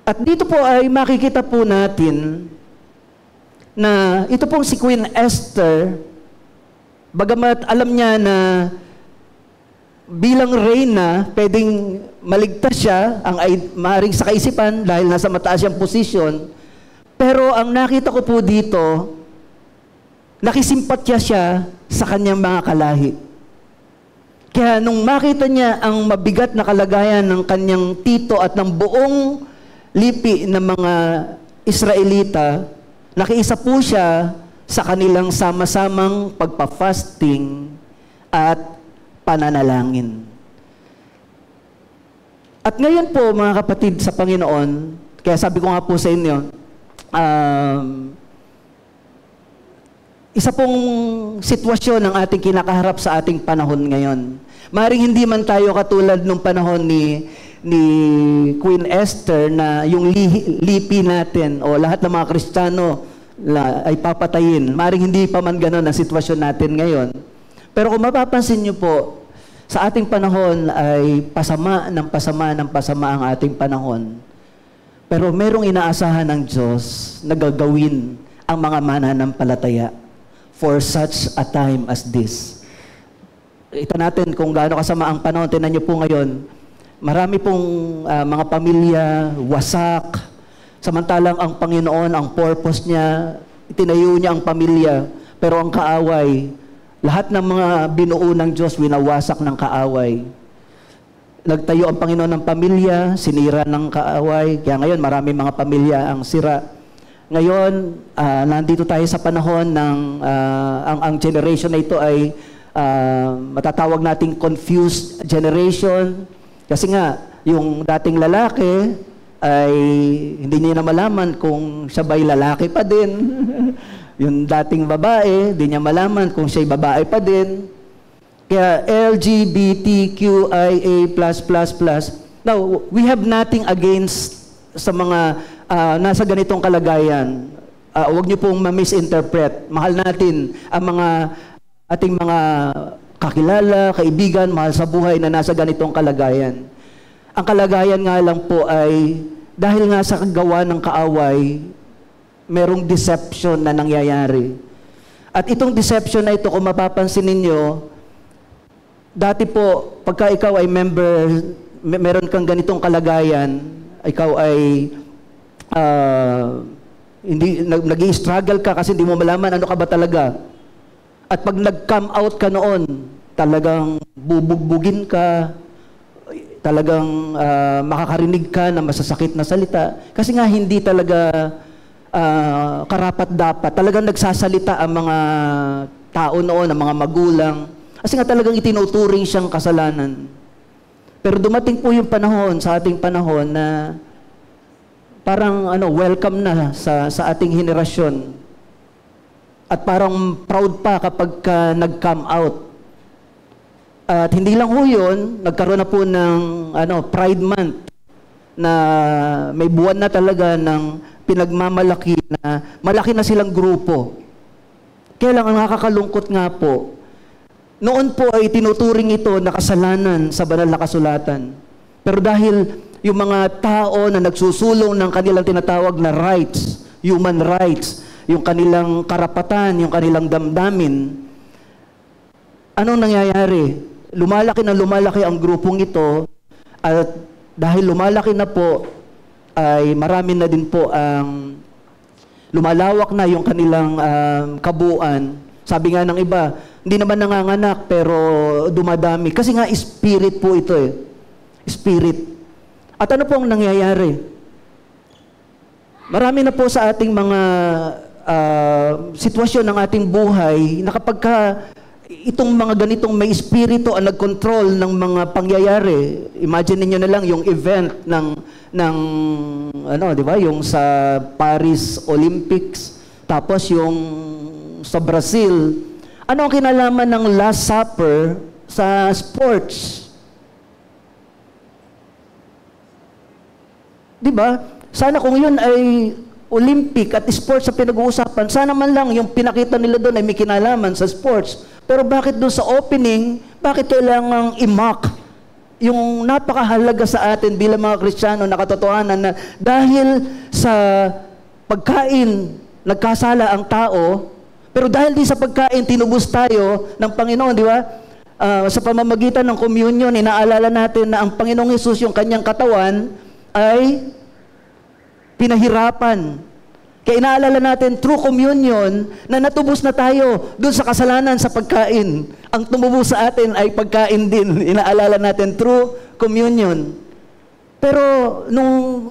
A: At dito po ay makikita po natin na ito pong si Queen Esther, bagamat alam niya na bilang reyna, pwedeng maligtas siya, ang maaaring sa kaisipan dahil nasa mataas siyang posisyon. Pero ang nakita ko po dito, nakisimpatya siya sa kanyang mga kalahi. Kaya nung makita niya ang mabigat na kalagayan ng kanyang tito at ng buong lipi ng mga Israelita, nakiisa po siya sa kanilang sama-samang pagpa-fasting at pananalangin. At ngayon po, mga kapatid sa Panginoon, kaya sabi ko nga po sa inyo, isa pong sitwasyon ang ating kinakaharap sa ating panahon ngayon. Maring hindi man tayo katulad nung panahon ni Queen Esther na yung lipi natin o lahat ng mga Kristiyano ay papatayin. Maring hindi pa man gano'n ang sitwasyon natin ngayon. Pero kung mapapansin niyo po, sa ating panahon ay pasama ang ating panahon. Pero merong inaasahan ng Diyos na gagawin ang mga mananampalataya for such a time as this. Ito natin kung gaano kasama ang panahon. Tingnan niyo po ngayon, marami pong mga pamilya, wasak. Samantalang ang Panginoon, ang purpose niya, itinayo niya ang pamilya. Pero ang kaaway, lahat ng mga binuo ng Diyos, winawasak ng kaaway. Nagtayo ang Panginoon ng pamilya, sinira ng kaaway. Kaya ngayon, marami mga pamilya ang sira. Ngayon, nandito tayo sa panahon ng ang generation na ito ay matatawag nating confused generation. Kasi nga, yung dating lalaki ay hindi niya na malaman kung siya ba'y lalaki pa din. Yung dating babae, hindi niya malaman kung siya'y babae pa din. Kaya LGBTQIA+++. Now, we have nothing against sa mga nasa ganitong kalagayan. Huwag niyo pong ma-misinterpret. Mahal natin ang ating mga kakilala, kaibigan, mahal sa buhay na nasa ganitong kalagayan. Ang kalagayan nga lang po ay dahil nga sa gawa ng kaaway, merong deception na nangyayari. At itong deception na ito, kung mapapansin ninyo, dati po, pagka ikaw ay member, meron kang ganitong kalagayan, ikaw ay nag-i-struggle ka kasi hindi mo malaman ano ka ba talaga. At pag nag-come out ka noon, talagang bubugbugin ka, talagang makakarinig ka na masasakit na salita. Kasi nga hindi talaga karapat-dapat. Talagang nagsasalita ang mga tao noon, ang mga magulang. Kasi nga talagang itinuturing siyang kasalanan. Pero dumating po yung panahon, sa ating panahon na parang welcome na sa ating henerasyon. At parang proud pa kapag nag-come out. At hindi lang ho yun, nagkaroon na po ng Pride Month na may buwan na talaga ng pinagmamalaki na malaki na silang grupo. Kaya lang ang nakakalungkot nga po, noon po ay tinuturing ito na kasalanan sa banal na kasulatan. Pero dahil yung mga tao na nagsusulong ng kanilang tinatawag na rights, human rights, yung kanilang karapatan, yung kanilang damdamin, anong nangyayari? Lumalaki na lumalaki ang grupong ito at dahil lumalaki na po, ay marami na din po ang lumalawak na yung kanilang kabuuan. Sabi nga ng iba, hindi naman nanganganak pero dumadami. Kasi nga spirit po ito eh. Spirit. At ano po ang nangyayari? Marami na po sa ating mga sitwasyon ng ating buhay na kapag itong mga ganitong may espiritu ang nag-control ng mga pangyayari. Imagine niyo na lang yung event ng di ba, yung sa Paris Olympics, tapos yung sa Brazil. Ano ang kinalaman ng Last Supper sa sports? Di ba? Sana kung yun ay Olympic at sports sa pinag-uusapan, sana man lang yung pinakita nila doon ay may kinalaman sa sports. Pero bakit doon sa opening, bakit kailangang i-mock yung napakahalaga sa atin bilang mga Kristiyano na katotohanan na dahil sa pagkain nagkasala ang tao, pero dahil di sa pagkain tinubos tayo ng Panginoon, di ba? Sa pamamagitan ng communion, inaalala natin na ang Panginoong Hesus, yung kanyang katawan, ay pinahirapan. Kaya inaalala natin, through communion, na natubos na tayo doon sa kasalanan sa pagkain. Ang tumubos sa atin ay pagkain din. Inaalala natin through communion. Pero nung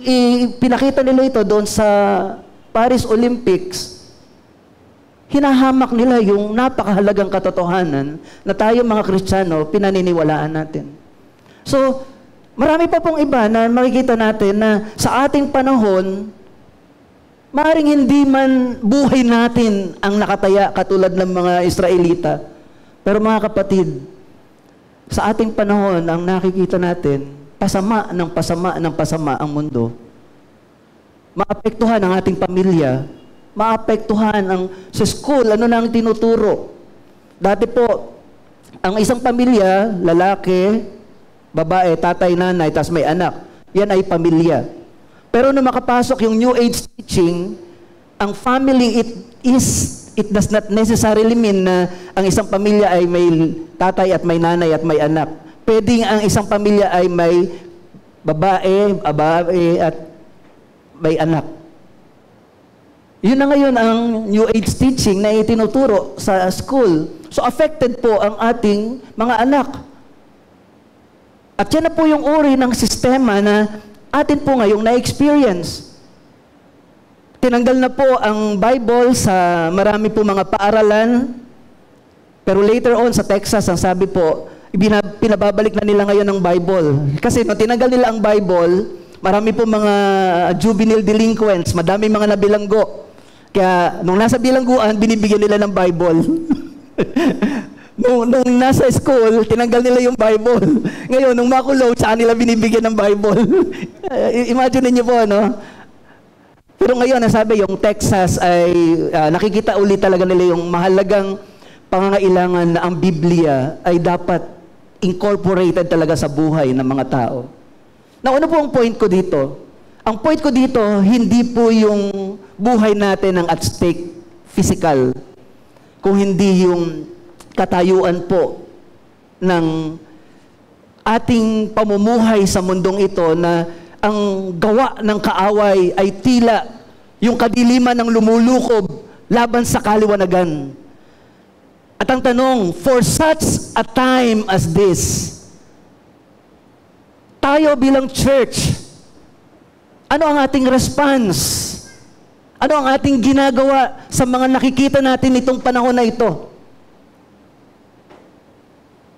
A: pinakita nila ito doon sa Paris Olympics, hinahamak nila yung napakahalagang katotohanan na tayo mga Kristiyano, pinaniniwalaan natin. So, marami pa pong iba na makikita natin na sa ating panahon, maaaring hindi man buhay natin ang nakataya katulad ng mga Israelita. Pero mga kapatid, sa ating panahon, ang nakikita natin, pasama ng pasama ng pasama ang mundo. Maapektuhan ang ating pamilya, maapektuhan sa school, ano na ang tinuturo. Dati po, ang isang pamilya, lalaki, babae, tatay, nanay, tas may anak, yan ay pamilya. Pero nung makapasok yung New Age teaching, ang family, it does not necessarily mean na ang isang pamilya ay may tatay at may nanay at may anak. Pwedeng ang isang pamilya ay may babae at may anak. Yun na ngayon ang New Age teaching na itinuturo sa school. So affected po ang ating mga anak. At yan na po yung uri ng sistema na atin po ngayong na-experience. Tinanggal na po ang Bible sa marami po mga paaralan. Pero later on sa Texas, ang sabi po, pinababalik na nila ngayon ang Bible. Kasi nung tinanggal nila ang Bible, marami po mga juvenile delinquents, madami mga nabilanggo. Kaya nung nasa bilangguan, binibigyan nila ng Bible. Nung nasa school, tinanggal nila yung Bible. Ngayon, nung makulong, saan nila binibigyan ng Bible? Imagine niyo po, no? Pero ngayon, nasabi, yung Texas ay nakikita ulit talaga nila yung mahalagang pangangailangan na ang Biblia ay dapat incorporated talaga sa buhay ng mga tao. Now, ano po ang point ko dito? Ang point ko dito, hindi po yung buhay natin ang at stake physical, kung hindi yung katayuan po ng ating pamumuhay sa mundong ito na ang gawa ng kaaway ay tila yung kadiliman ng lumulukob laban sa kaliwanagan. At ang tanong, for such a time as this, tayo bilang church, ano ang ating response? Ano ang ating ginagawa sa mga nakikita natin itong panahon na ito?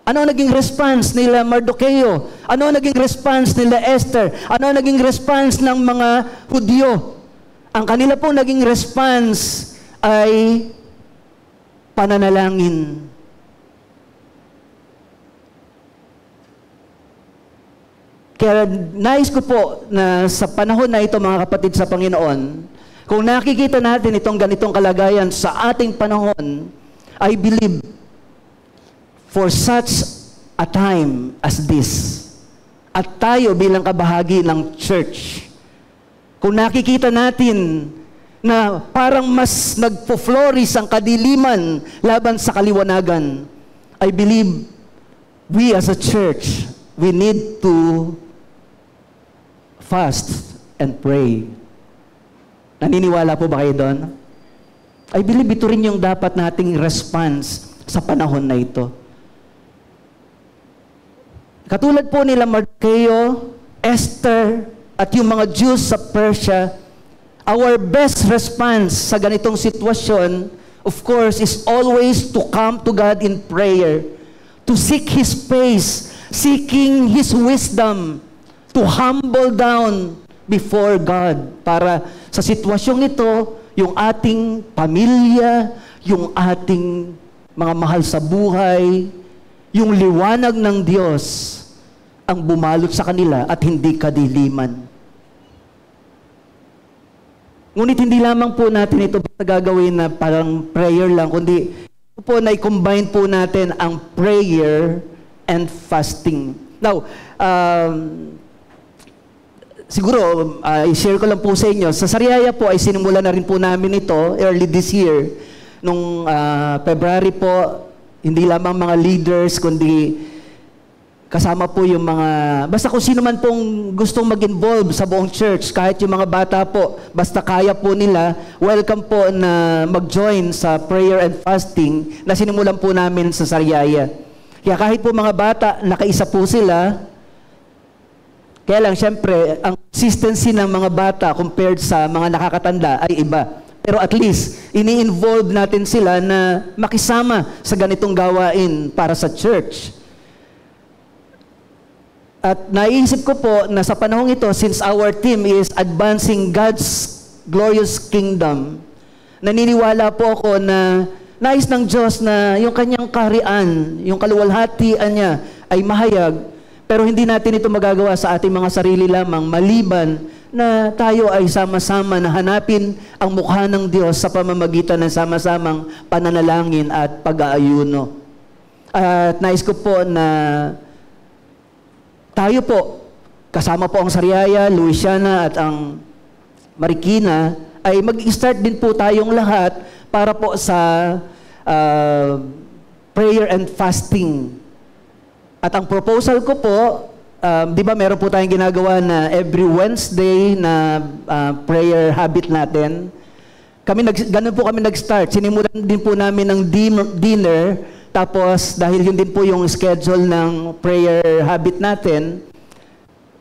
A: Ano ang naging response nila Mardukeo? Ano ang naging response nila Esther? Ano ang naging response ng mga Hudyo? Ang kanila pong naging response ay pananalangin. Kaya nais ko po na sa panahon na ito, mga kapatid sa Panginoon, kung nakikita natin itong ganitong kalagayan sa ating panahon, I believe for such a time as this, at tayo bilang kabahagi ng church, kung nakikita natin na parang mas nagpo-flourish ang kadiliman laban sa kaliwanagan, I believe we as a church, we need to fast and pray. Naniniwala po ba kayo doon? I believe ito rin yung dapat nating response sa panahon na ito. Katulad po nila Mardukeo, Esther, at yung mga Jews sa Persia, our best response sa ganitong sitwasyon, of course, is always to come to God in prayer, to seek His face, seeking His wisdom, to humble down before God, para sa sitwasyong ito, yung ating pamilya, yung ating mga mahal sa buhay, yung liwanag ng Diyos ang bumalot sa kanila at hindi kadiliman. Ngunit hindi lamang po natin ito gagawin na parang prayer lang, kundi ito po na i-combine po natin ang prayer and fasting. Now, siguro, i-share ko lang po sa inyo. Sa Sariaya po ay sinimula na rin po namin ito early this year. Nung February po, hindi lamang mga leaders, kundi kasama po yung mga, basta kung sino man pong gustong mag-involve sa buong church, kahit yung mga bata po, basta kaya po nila, welcome po na mag-join sa prayer and fasting na sinimulan po namin sa Sariaya. Kaya kahit po mga bata, nakaisa po sila, kaya lang syempre, ang consistency ng mga bata compared sa mga nakakatanda ay iba. Pero at least, ini-involve natin sila na makisama sa ganitong gawain para sa church. At naisip ko po na sa panahong ito, since our team is advancing God's glorious kingdom, naniniwala po ako na nais ng Diyos na yung kanyang kaharian, yung kaluwalhatian niya ay mahayag, pero hindi natin ito magagawa sa ating mga sarili lamang, maliban na tayo ay sama-sama na hanapin ang mukha ng Diyos sa pamamagitan ng sama-samang pananalangin at pag-aayuno. At nais ko po na tayo po, kasama po ang Sariaya, Louisiana at ang Marikina, ay mag-start din po tayong lahat para po sa prayer and fasting. At ang proposal ko po, di ba meron po tayong ginagawa na every Wednesday na prayer habit natin. Ganun po kami nag-start. Sinimulan din po namin ng dinner. Tapos, dahil yun din po yung schedule ng prayer habit natin,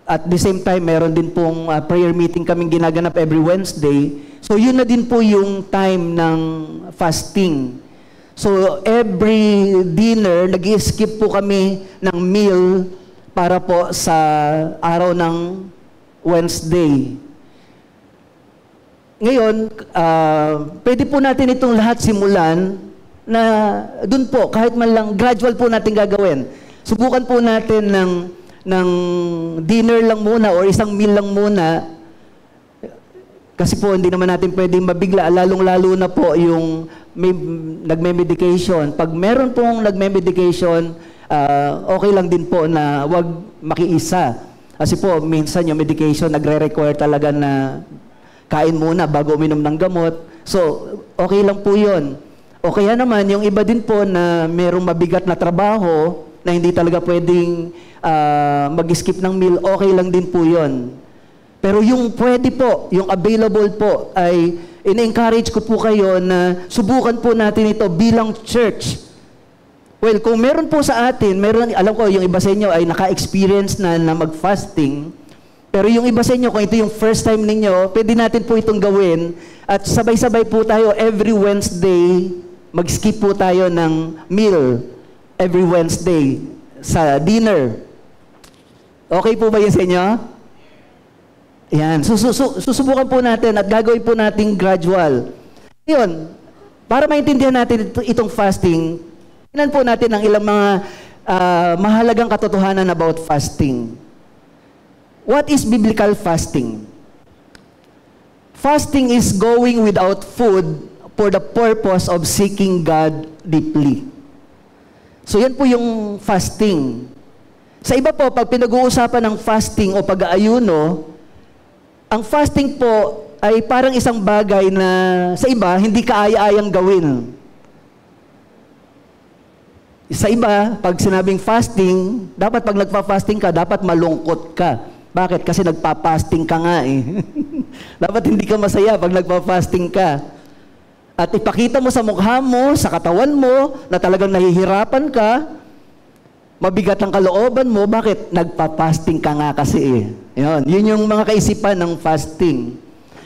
A: at the same time, meron din pong prayer meeting kaming ginaganap every Wednesday. So, yun na din po yung time ng fasting. So, every dinner, nag-skip po kami ng meal para po sa araw ng Wednesday. Ngayon, pwede po natin itong lahat simulan na dun po, kahit man lang, gradual po natin gagawin. Subukan po natin ng dinner lang muna or isang meal lang muna. Kasi po, hindi naman natin pwedeng mabigla, lalong-lalo na po yung nagme-medication. Pag meron pong nagme-medication, okay lang din po na wag makiisa. Kasi po, minsan yung medication nagre-require talaga na kain muna bago uminom ng gamot. So, okay lang po yun. O kaya naman, yung iba din po na merong mabigat na trabaho na hindi talaga pwedeng mag-skip ng meal, okay lang din po yun. Pero yung pwede po, yung available po, ay in-encourage ko po kayo na subukan po natin ito bilang church. Well, kung meron po sa atin, alam ko yung iba sa inyo ay naka-experience na mag-fasting, pero yung iba sa inyo, kung ito yung first time ninyo, pwede natin po itong gawin at sabay-sabay po tayo every Wednesday, mag-skip po tayo ng meal every Wednesday. sa dinner. Okay po ba yun sa inyo? Yan. Susubukan po natin at gagawin po natin gradual. Yun, para maintindihan natin itong fasting, tingnan po natin ang ilang mga mahalagang katotohanan about fasting. What is biblical fasting? Fasting is going without food for the purpose of seeking God deeply. So yan po yung fasting. Sa iba po, pag pinag-uusapan ng fasting o pag-aayuno, ang fasting po ay parang isang bagay na sa iba, hindi kaaya-ayang gawin. Sa iba, pag sinabing fasting, dapat pag nagpa-fasting ka, dapat malungkot ka. Bakit? Kasi nagpa-fasting ka nga eh. Dapat hindi ka masaya pag nagpa-fasting ka. At ipakita mo sa mukha mo, sa katawan mo, na talagang nahihirapan ka, mabigat ang kalooban mo, bakit? Nagpa-fasting ka nga kasi eh. Yun yung mga kaisipan ng fasting.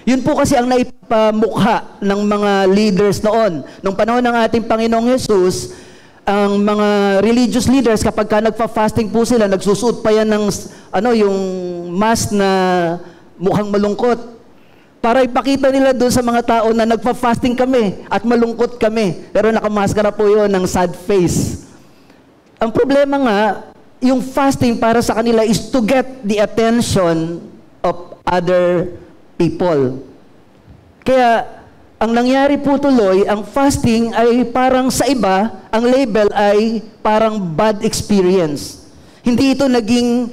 A: Yun po kasi ang naipamukha ng mga leaders noon. Nung panahon ng ating Panginoong Yesus, ang mga religious leaders, kapag ka nagpa-fasting po sila, nagsusuot pa yan ng yung mask na mukhang malungkot. Para ipakita nila doon sa mga tao na nagpa-fasting kami at malungkot kami. Pero nakamaskara po yun ng sad face. Ang problema nga, yung fasting para sa kanila is to get the attention of other people. Kaya, ang nangyari po tuloy, ang fasting ay parang sa iba, ang label ay parang bad experience. Hindi ito naging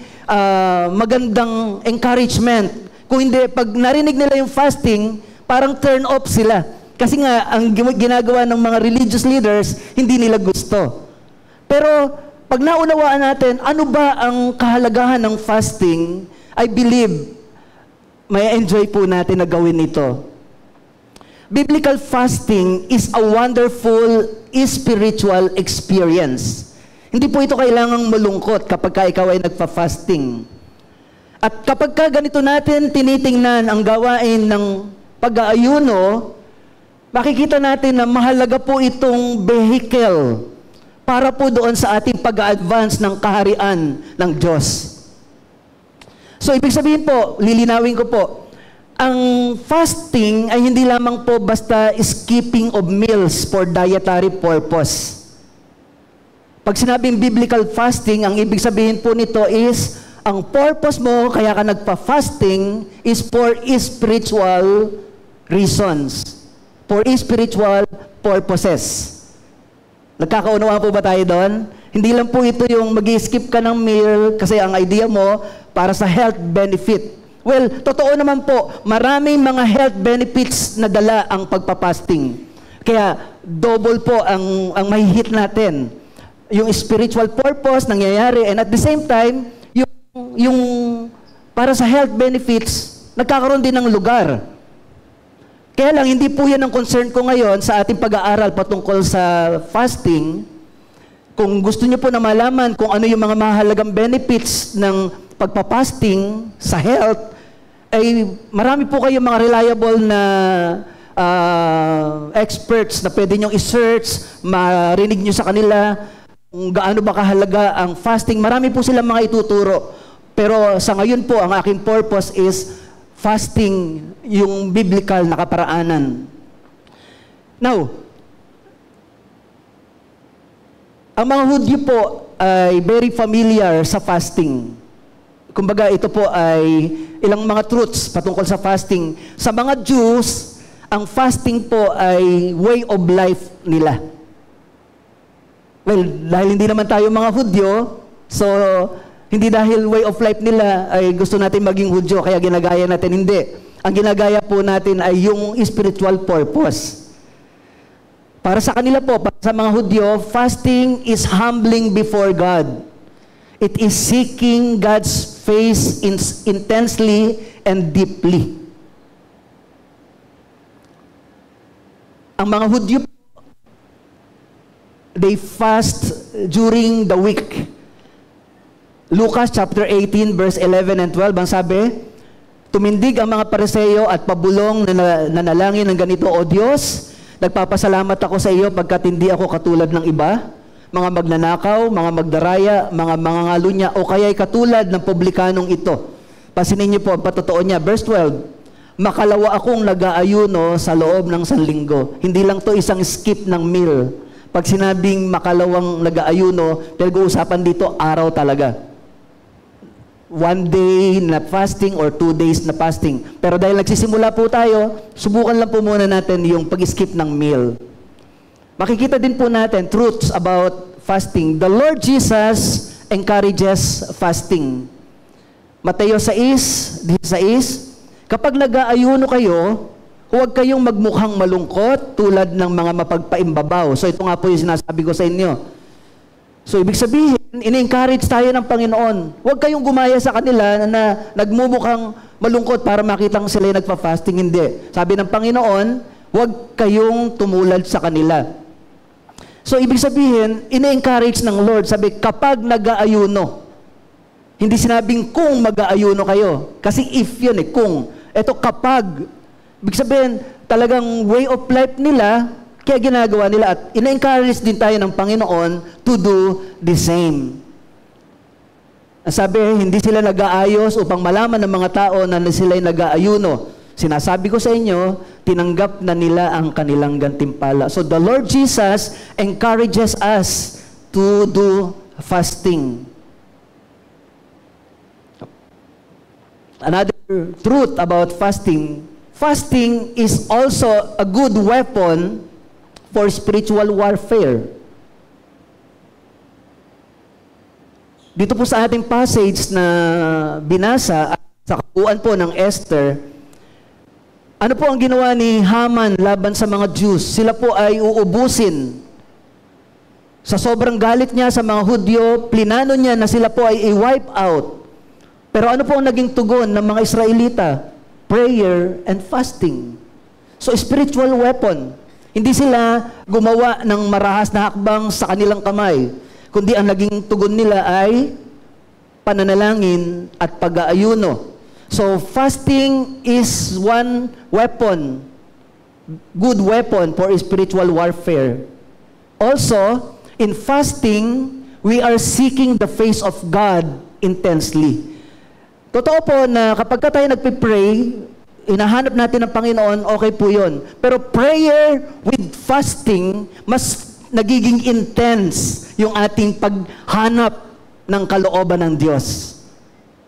A: magandang encouragement. Kung hindi, pag narinig nila yung fasting, parang turn off sila. Kasi nga, ang ginagawa ng mga religious leaders, hindi nila gusto. Pero, pag naunawaan natin, ano ba ang kahalagahan ng fasting, I believe, may enjoy po natin na gawin ito. Biblical fasting is a wonderful spiritual experience. Hindi po ito kailangang malungkot kapag ka ikaw ay nagpa-fasting. At kapag ka ganito natin tinitingnan ang gawain ng pag-aayuno, makikita natin na mahalaga po itong vehicle para po doon sa ating pag-a-advance ng kaharian ng Diyos. So, ibig sabihin po, lilinawin ko po, ang fasting ay hindi lamang po basta skipping of meals for dietary purpose. Pag sinabing biblical fasting, ang ibig sabihin po nito is, ang purpose mo, kaya ka nagpa-fasting, is for spiritual reasons. For spiritual purposes. Nagkakaunawaan po ba tayo doon? Hindi lang po ito yung mag-skip ka ng meal kasi ang idea mo para sa health benefit. Well, totoo naman po, maraming mga health benefits na dala ang pagpapasting. Kaya, double po ang mahihit natin. Yung spiritual purpose nangyayari and at the same time, yung para sa health benefits, nagkakaroon din ng lugar. Kaya lang, hindi po yan ang concern ko ngayon sa ating pag-aaral patungkol sa fasting. Kung gusto niyo po na malaman kung ano yung mga mahalagang benefits ng pagpapasting sa health, ay marami po kayong mga reliable na experts na pwede niyong i-search, marinig niyo sa kanila kung gaano ba kahalaga ang fasting. Marami po silang mga ituturo. Pero sa ngayon po, ang aking purpose is fasting, yung biblical na kaparaanan. Now, ang mga Hudyo po ay very familiar sa fasting. Kumbaga, ito po ay ilang mga truths patungkol sa fasting. Sa mga Jews, ang fasting po ay way of life nila. Well, dahil hindi naman tayo mga Hudyo, so hindi dahil way of life nila ay gusto natin maging Hudyo, kaya ginagaya natin. Hindi. Ang ginagaya po natin ay yung spiritual purpose. Para sa kanila po, para sa mga Hudyo, fasting is humbling before God. It is seeking God's face intensely and deeply. Ang mga Hudyo, they fast during the week. Lucas chapter 18 verse 11 and 12, ang sabi, tumindig ang mga Pariseo at pabulong na nanalangin ng ganito, O Diyos, nagpapasalamat ako sa iyo pagkat hindi ako katulad ng iba, mga magnanakaw, mga magdaraya, mga mangangalunya, o kaya'y katulad ng publikanong ito. Pasinin niyo po ang patotoo niya. Verse 12, makalawa akong nag-aayuno sa loob ng 1 linggo. Hindi lang to isang skip ng meal. Pag sinabing makalawang nag-aayuno, pinag-uusapan dito, araw talaga. 1 day na fasting or 2 days na fasting. Pero dahil nagsisimula po tayo, subukan lang po muna natin yung pag-skip ng meal. Makikita din po natin truths about fasting. The Lord Jesus encourages fasting. Mateo 6:16, kapag nag-aayuno kayo, huwag kayong magmukhang malungkot tulad ng mga mapagpaimbabaw. So ito nga po yung sinasabi ko sa inyo. So ibig sabihin, ini-encourage tayo ng Panginoon. Huwag kayong gumaya sa kanila na nagmumukhang malungkot para makitang sila yung nagpa-fasting. Hindi. Sabi ng Panginoon, huwag kayong tumulad sa kanila. So, ibig sabihin, ina-encourage ng Lord, sabi, kapag nag-aayuno, hindi sinabing kung mag-aayuno kayo. Kasi if yun kung. Ito kapag. Ibig sabihin, talagang way of life nila, kaya ginagawa nila. At ina-encourage din tayo ng Panginoon to do the same. Sabi, hindi sila nag-aayos upang malaman ng mga tao na sila'y nag-aayuno. Sinasabi ko sa inyo, tinanggap na nila ang kanilang gantimpala. So the Lord Jesus encourages us to do fasting. Another truth about fasting, fasting is also a good weapon for spiritual warfare. Dito po sa ating passage na binasa at sa kabuuan po ng Esther, ano po ang ginawa ni Haman laban sa mga Jews? Sila po ay uubusin. Sa sobrang galit niya sa mga Hudyo, plinano niya na sila po ay i-wipe out. Pero ano po ang naging tugon ng mga Israelita? Prayer and fasting. So spiritual weapon. Hindi sila gumawa ng marahas na hakbang sa kanilang kamay, kundi ang naging tugon nila ay pananalangin at pag-aayuno. So, fasting is one weapon, good weapon for spiritual warfare. Also, in fasting, we are seeking the face of God intensely. Totoo po na kapag tayo nagpipray, hinahanap natin ang Panginoon, okay po yun. Pero prayer with fasting, mas nagiging intense yung ating paghanap ng kalooban ng Diyos.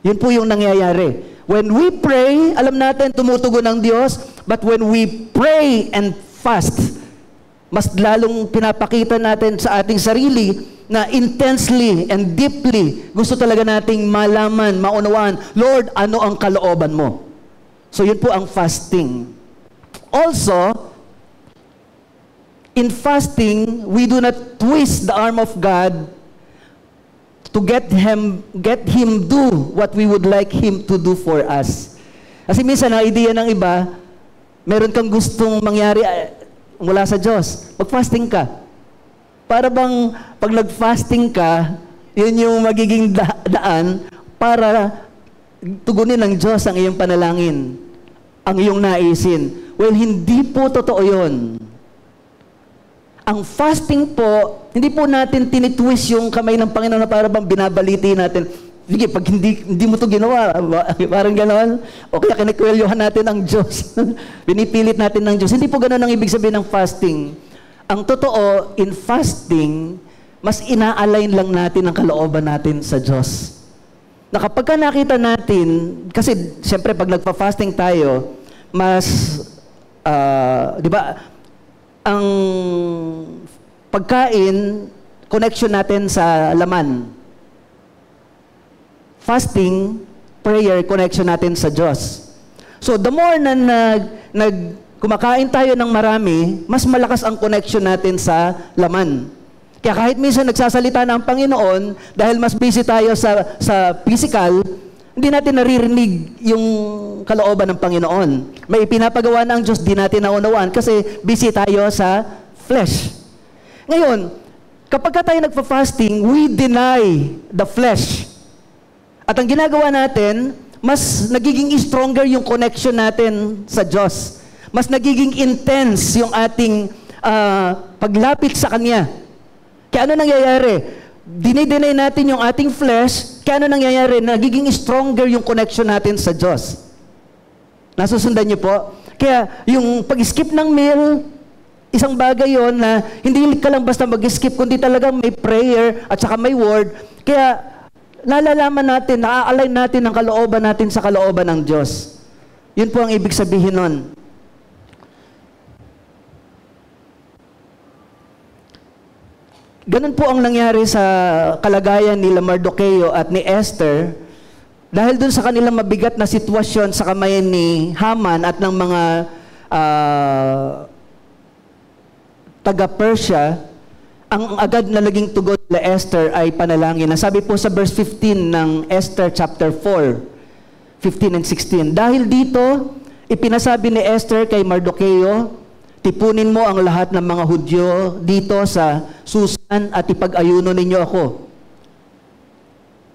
A: Yun po yung nangyayari. When we pray, alam natin tumutugon ang Diyos, but when we pray and fast, mas lalong pinapakita natin sa ating sarili na intensely and deeply gusto talaga nating malaman, maunawaan, Lord, ano ang kalooban mo? So yun po ang fasting. Also, in fasting, we do not twist the arm of God to get him do what we would like him to do for us. Kasi minsan, ang idea ng iba, meron kang gustong mangyari mula sa Diyos. Mag-fasting ka. Para bang pag nag-fasting ka, yun yung magiging daan para tugunin ng Diyos ang iyong panalangin, ang iyong naisin. Well, hindi po totoo yun. Ang fasting po, hindi po natin tinitwist yung kamay ng Panginoon na para bang binabaliti natin. Sige, pag hindi mo to ginawa, parang gano'n, o kaya kinikwelyohan natin ang Diyos. Binipilit natin ng Diyos. Hindi po gano'n ang ibig sabihin ng fasting. Ang totoo, in fasting, mas ina-align lang natin ang kalooban natin sa Diyos. Na kapag nakita natin, kasi siyempre pag nagpa-fasting tayo, mas, di ba, ang pagkain, connection natin sa laman. Fasting, prayer, connection natin sa Diyos. So, the more na kumakain tayo ng marami, mas malakas ang connection natin sa laman. Kaya kahit minsan nagsasalita na ang Panginoon, dahil mas busy tayo sa physical, hindi natin naririnig yung kalooban ng Panginoon. May pinapagawa na ang Diyos, di natin naunawaan kasi busy tayo sa flesh. Ngayon, kapag tayo nagpa-fasting, we deny the flesh. At ang ginagawa natin, mas nagiging stronger yung connection natin sa Diyos. Mas nagiging intense yung ating paglapit sa Kanya. Kaya ano nangyayari? Dinideny natin yung ating flesh, kaya ano nangyayari? Nagiging stronger yung connection natin sa Diyos. Nasusundan niyo po? Kaya yung pag-skip ng meal, isang bagay yon na hindi ka lang basta mag-skip, kundi talagang may prayer at saka may word. Kaya nalalaman natin, naa-align natin ang kalooban natin sa kalooban ng Diyos. Yun po ang ibig sabihin nun. Ganun po ang nangyari sa kalagayan ni Mardoqueo at ni Esther dahil dun sa kanilang mabigat na sitwasyon sa kamay ni Haman at ng mga taga-Persia, ang agad na naging tugon nila Esther ay panalangin. Sabi po sa verse 15 ng Esther chapter 4, 15 and 16, dahil dito, ipinasabi ni Esther kay Mardoqueo, tipunin mo ang lahat ng mga Hudyo dito sa Susan at ipag-ayuno ninyo ako.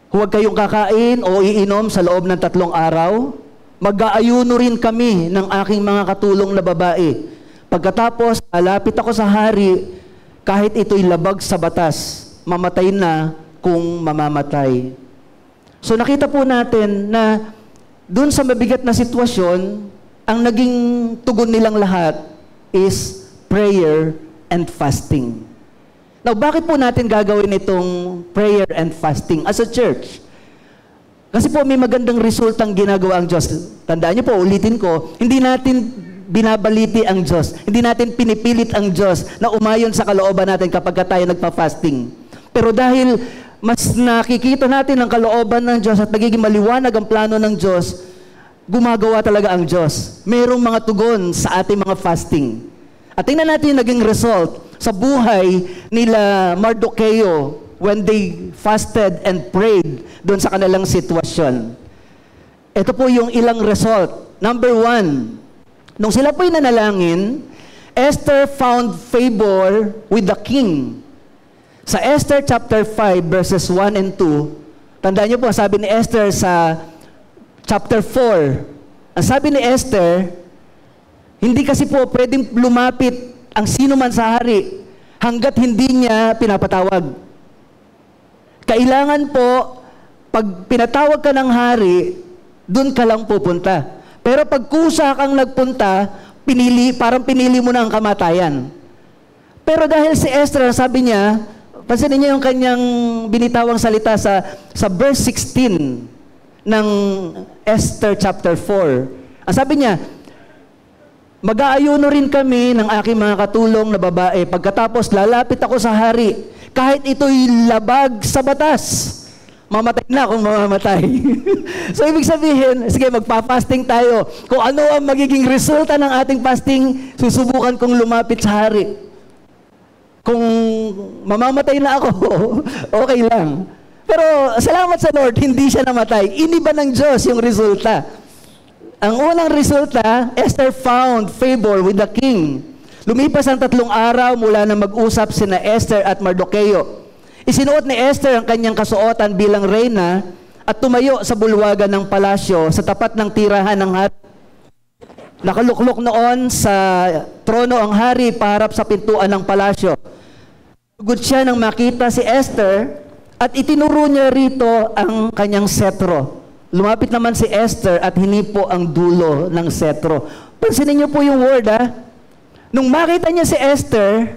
A: Huwag kayong kakain o iinom sa loob ng 3 araw. Mag-aayuno rin kami ng aking mga katulong na babae. Pagkatapos, alapit ako sa hari, kahit ito'y labag sa batas, mamatay na kung mamamatay. So nakita po natin na dun sa mabigat na sitwasyon, ang naging tugon nilang lahat is prayer and fasting. Now, bakit po natin gagawin itong prayer and fasting as a church? Kasi po may magandang resultang ginagawa ang Diyos. Tandaan niyo po, ulitin ko, hindi natin binabaliti ang Diyos. Hindi natin pinipilit ang Diyos na umayon sa kalooban natin kapag tayo nagpa-fasting. Pero dahil mas nakikita natin ang kalooban ng Diyos at nagiging maliwanag ang plano ng Diyos, gumagawa talaga ang Diyos. Mayroong mga tugon sa ating mga fasting. At tingnan natin yung naging result sa buhay nila Mardoqueo when they fasted and prayed doon sa kanilang sitwasyon. Ito po yung ilang result. Number 1, nung sila po'y nanalangin, Esther found favor with the king. Sa Esther chapter 5 verses 1 and 2, tandaan niyo po, sabi ni Esther sa chapter 4, ang sabi ni Esther, hindi kasi po pwedeng lumapit ang sino man sa hari hanggat hindi niya pinapatawag. Kailangan po, pag pinatawag ka ng hari, dun ka lang pupunta. Pero pag kusa kang nagpunta, parang pinili mo na ang kamatayan. Pero dahil si Esther, sabi niya, pansinin niyo yung kanyang binitawang salita sa verse 16 ng Esther chapter 4. Ang sabi niya, mag-aayuno rin kami ng aking mga katulong na babae. Pagkatapos, lalapit ako sa hari. Kahit ito'y labag sa batas, mamatay na kung mamamatay. So, ibig sabihin, sige, magpa-fasting tayo. Kung ano ang magiging resulta ng ating fasting, susubukan kong lumapit sa hari. Kung mamamatay na ako, okay lang. Pero, salamat sa Lord, hindi siya namatay. Iniba ng Diyos yung resulta. Ang unang resulta, Esther found favor with the king. Lumipas ang 3 araw mula na mag-usap sina Esther at Mardoqueo. Isinuot ni Esther ang kanyang kasuotan bilang reyna at tumayo sa bulwagan ng palasyo sa tapat ng tirahan ng hari. Nakaluklok noon sa trono ang hari paharap sa pintuan ng palasyo. Tugod siya nang makita si Esther at itinuro niya rito ang kanyang setro. Lumapit naman si Esther at hinipo ang dulo ng setro. Pansinin niyo po yung word, Nung makita niya si Esther,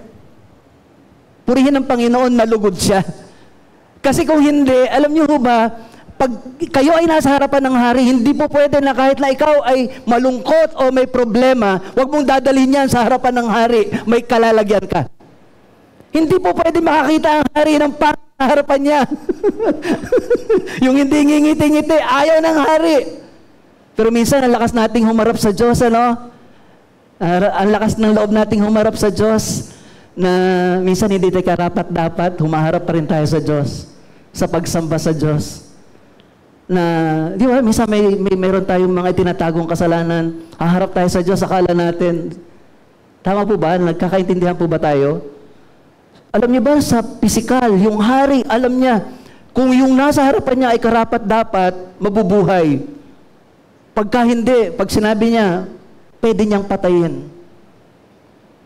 A: purihin ng Panginoon, nalugod siya. Kasi kung hindi, alam niyo ba, pag kayo ay nasa harapan ng hari, hindi po pwede na kahit na ikaw ay malungkot o may problema, huwag mong dadalhin yan sa harapan ng hari, may kalalagyan ka. Hindi po pwede makakita ang hari ng harapan niya. Yung hindi ngingiti-ngiti, ayaw ng hari. Pero minsan, ang lakas nating humarap sa Diyos, ang lakas ng loob nating humarap sa Diyos, na minsan hindi tayo karapat-dapat, humaharap pa rin tayo sa Diyos, sa pagsamba sa Diyos. Na, di ba, minsan mayroon tayong mga itinatagong kasalanan, haharap tayo sa Diyos, akala natin, tama po ba? Nagkakaintindihan po ba tayo? Alam niyo ba, sa pisikal, yung hari, alam niya, kung yung nasa harapan niya ay karapat-dapat, mabubuhay. Pagka hindi, pag sinabi niya, pwede niyang patayin.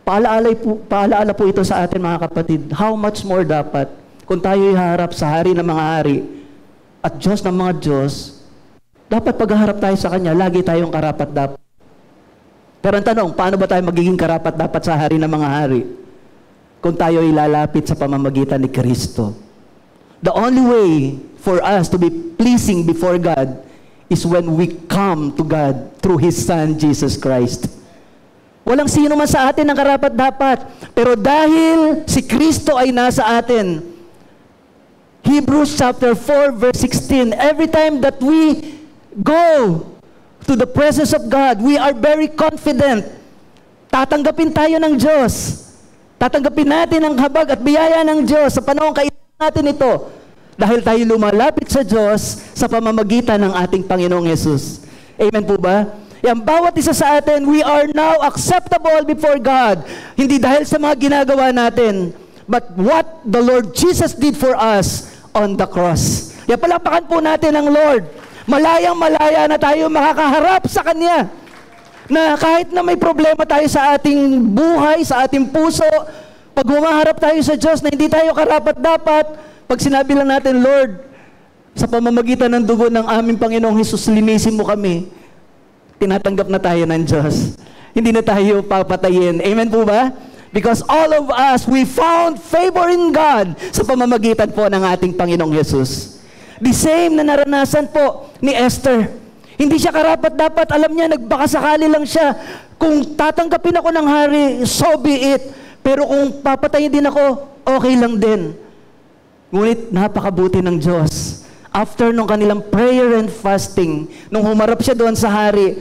A: Paalaala po ito sa atin mga kapatid. How much more dapat kung tayo'y harap sa hari ng mga hari at Diyos ng mga Diyos, dapat pagharap tayo sa Kanya, lagi tayong karapat-dapat. Pero ang tanong, paano ba tayo magiging karapat-dapat sa hari ng mga hari kung tayo'y lalapit sa pamamagitan ni Kristo? The only way for us to be pleasing before God is when we come to God through His Son, Jesus Christ. Walang sino man sa atin ang karapat-dapat. Pero dahil si Kristo ay nasa atin, Hebrews chapter 4 verse 16, every time that we go to the presence of God, we are very confident. Tatanggapin tayo ng Diyos. Tatanggapin natin ang habag at biyaya ng Diyos sa panahon kailangan natin ito. Dahil tayo lumalapit sa Diyos sa pamamagitan ng ating Panginoong Yesus. Amen po ba? Yan, bawat isa sa atin, we are now acceptable before God. Hindi dahil sa mga ginagawa natin, but what the Lord Jesus did for us on the cross. Yan, palakpakan po natin ang Lord. Malayang-malaya na tayo makakaharap sa Kanya. Na kahit na may problema tayo sa ating buhay, sa ating puso, pag humaharap tayo sa Diyos na hindi tayo karapat-dapat, pag sinabi lang natin, Lord, sa pamamagitan ng dugo ng aming Panginoong Hesus, linisin mo kami. Tinatanggap na tayo ng Diyos. Hindi na tayo papatayin. Amen po ba? Because all of us, we found favor in God sa pamamagitan po ng ating Panginoong Yesus. The same na naranasan po ni Esther. Hindi siya karapat-dapat. Alam niya, nagbakasakali lang siya. Kung tatanggapin ako ng hari, so be it. Pero kung papatayin din ako, okay lang din. Ngunit napakabuti ng Diyos. After nung kanilang prayer and fasting, nung humarap siya doon sa hari,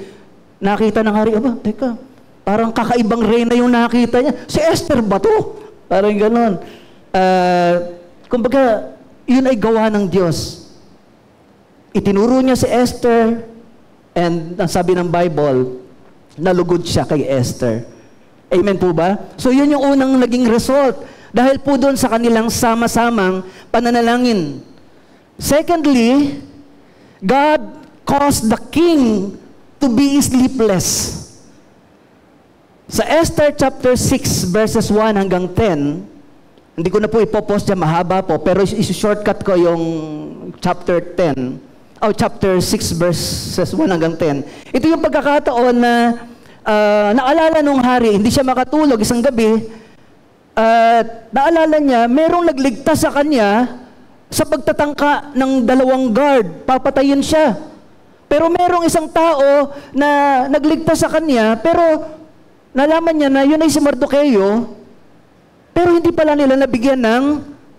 A: nakita ng hari, aba, teka, parang kakaibang reyna yung nakita niya. Si Esther ba to? Parang gano'n. Kumbaga, yun ay gawa ng Diyos. Itinuro niya si Esther, and ang sabi ng Bible, nalugod siya kay Esther. Amen po ba? So yun yung unang naging result. Dahil po doon sa kanilang sama-samang pananalangin. Secondly, God caused the king to be sleepless. Sa Esther chapter 6 verses 1 hanggang 10, hindi ko na po ipopost dyan, mahaba po, pero isi-shortcut ko yung chapter 10, chapter 6 verses 1 hanggang 10. Ito yung pagkakataon na naalala nung hari, hindi siya makatulog isang gabi, at naalala niya, merong nagligtas sa kanya sa pagtatangka ng 2 guard, papatayin siya. Pero merong isang tao na nagligtas sa kanya, pero nalaman niya na yun ay si Mardoqueo, pero hindi pala nila nabigyan ng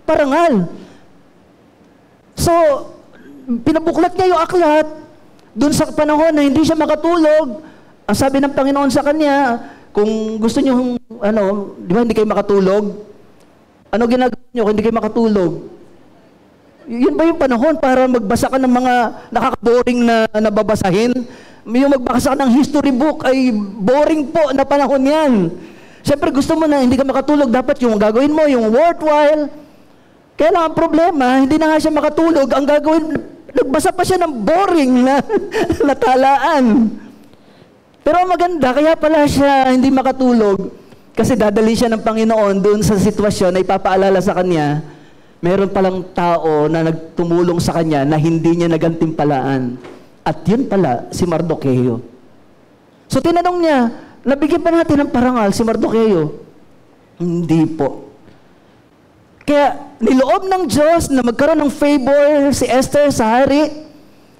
A: parangal. So, pinabuklat niya yung aklat, dun sa panahon na hindi siya makatulog, ang sabi ng Panginoon sa kanya, kung gusto niyo, di ba hindi kayo makatulog? Ano ginagawa niyo kung hindi kayo makatulog? Yun ba yung panahon para magbasa ka ng mga nakaka-boring na nababasahin? Yung magbasa ka ng history book ay boring po na panahon yan. Siyempre gusto mo na hindi ka makatulog, dapat yung gagawin mo, yung worthwhile. Kaya lang ang problema, hindi na nga siya makatulog, ang gagawin, nagbasa pa siya ng boring na talaan. Pero maganda, kaya pala siya hindi makatulog, kasi dadali siya ng Panginoon doon sa sitwasyon na ipapaalala sa kanya, meron palang tao na nagtumulong sa kanya na hindi niya nagantimpalaan. At yun pala, si Mardoqueo. So tinanong niya, nabigyan pa natin ng parangal si Mardoqueo? Hindi po. Kaya niloob ng Diyos na magkaroon ng favor si Esther sa hari.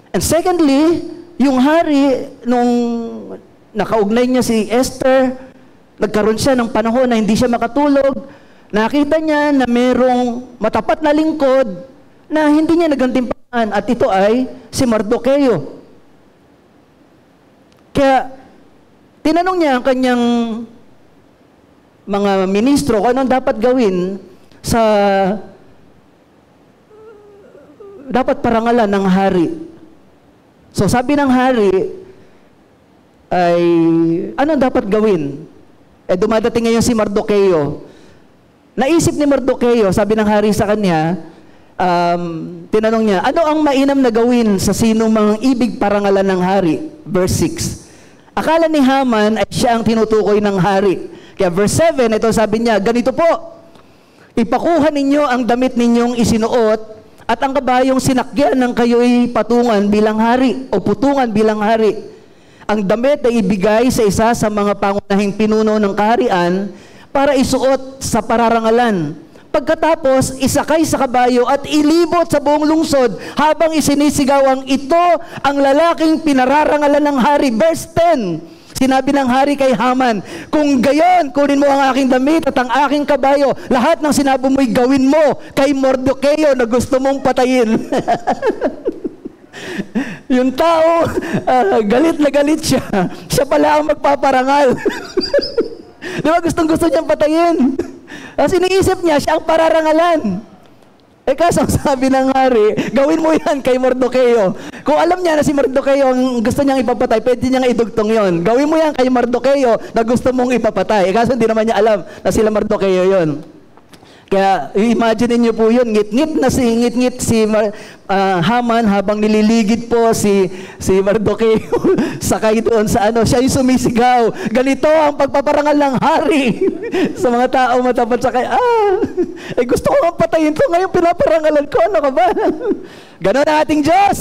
A: And secondly, yung hari, nung nakaugnay niya si Esther, nagkaroon siya ng panahon na hindi siya makatulog, nakita niya na merong matapat na lingkod na hindi niya nagantimpalaan, at ito ay si Mardoqueo. Kaya tinanong niya ang kanyang mga ministro kung anong dapat gawin sa dapat parangalan ng hari. So sabi ng hari ay anong dapat gawin? Dumadating ngayon si Mardoqueo. Naisip ni Mardoqueo, sabi ng hari sa kanya, tinanong niya, ano ang mainam na gawin sa sinong mga ibig parangalan ng hari? Verse 6. Akala ni Haman ay siya ang tinutukoy ng hari. Kaya verse 7, ito sabi niya, ganito po, ipakuha ninyo ang damit ninyong isinuot at ang kabayong sinakyan ng kayo'y patungan bilang hari o putungan bilang hari. Ang damit ay ibigay sa isa sa mga pangunahing pinuno ng kaharian para isuot sa pararangalan. Pagkatapos, isakay sa kabayo at ilibot sa buong lungsod habang isinisigaw ang ito ang lalaking pinararangalan ng hari. Verse 10, sinabi ng hari kay Haman, kung gayon, kunin mo ang aking damit at ang aking kabayo. Lahat ng sinabi mo'y gawin mo kay Mordekeo na gusto mong patayin. Yung tao, galit na galit siya. Siya pala ang magpaparangal. Di ba gustong-gusto niyang patayin? Kasi iniisip niya, siya ang pararangalan. Kaso sabi ng hari, gawin mo yan kay Mordekeo. Kung alam niya na si Mordekeo ang gusto niyang ipapatay, pwede niyang idugtong yon. Gawin mo yan kay Mordekeo na gusto mong ipapatay. Kaso hindi naman niya alam na sila Mordekeo yon. Kaya imagine niyo po yun, ngit-ngit si Haman habang nililigid po si Mordekeo sakay doon sa siya yung sumisigaw. Ganito ang pagpaparangal ng hari sa mga tao matapat sakay. Gusto ko ang patayin to, ngayon pinaparangalan ko, ano ka ba? Ganon ang ating Diyos.